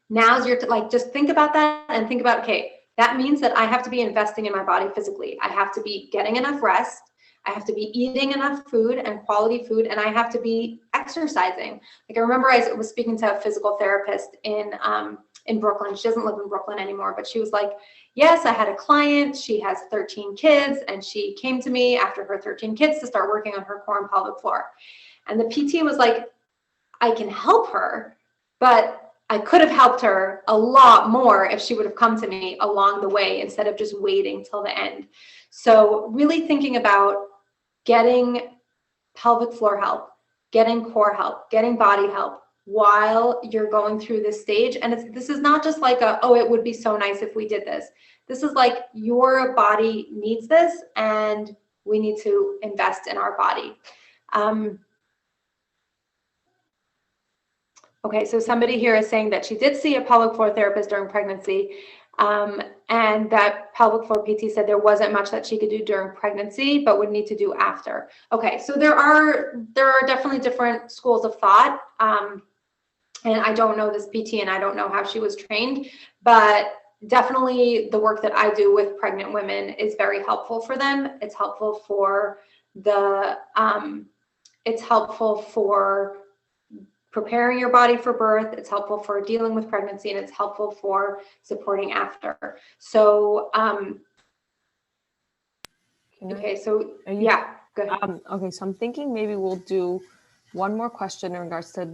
now's your, just think about that and think about, okay, that means that I have to be investing in my body physically. I have to be getting enough rest. I have to be eating enough food and quality food, and I have to be exercising. Like I remember I was speaking to a physical therapist in in Brooklyn. She doesn't live in Brooklyn anymore, but she was like, yes, I had a client. She has 13 kids, and she came to me after her 13 kids to start working on her core and pelvic floor. And the PT was like, I can help her, but I could have helped her a lot more if she would have come to me along the way instead of just waiting till the end. So really thinking about getting pelvic floor help, getting core help, getting body help while you're going through this stage. And this is not just like oh, it would be so nice if we did this. This is like your body needs this, and we need to invest in our body. Okay, so somebody here is saying that she did see a pelvic floor therapist during pregnancy, and that pelvic floor PT said there wasn't much that she could do during pregnancy, but would need to do after. Okay, so there are definitely different schools of thought, and I don't know this PT, and I don't know how she was trained, but definitely the work that I do with pregnant women is very helpful for them. It's helpful for preparing your body for birth. It's helpful for dealing with pregnancy, and it's helpful for supporting after. So, okay, so yeah, go ahead. Okay, so I'm thinking maybe we'll do one more question in regards to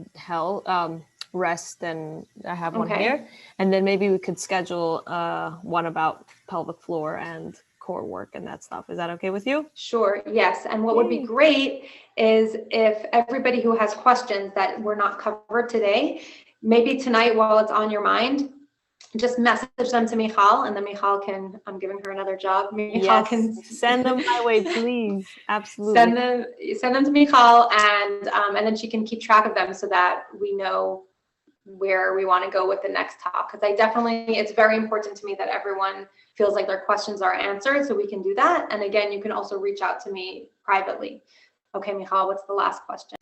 rest, and I have one here, and then maybe we could schedule one about pelvic floor and core work and that stuff. Is that okay with you? Sure, yes. And what would be great is if everybody who has questions that were not covered today, maybe tonight while it's on your mind, just message them to Michal, and then Michal can, I'm giving her another job. Michal can send them my way, please. Absolutely. Send them to Michal, and then she can keep track of them so that we know where we want to go with the next talk. Because it's very important to me that everyone feels like their questions are answered, so we can do that. And again, you can also reach out to me privately. Okay, Michal, what's the last question?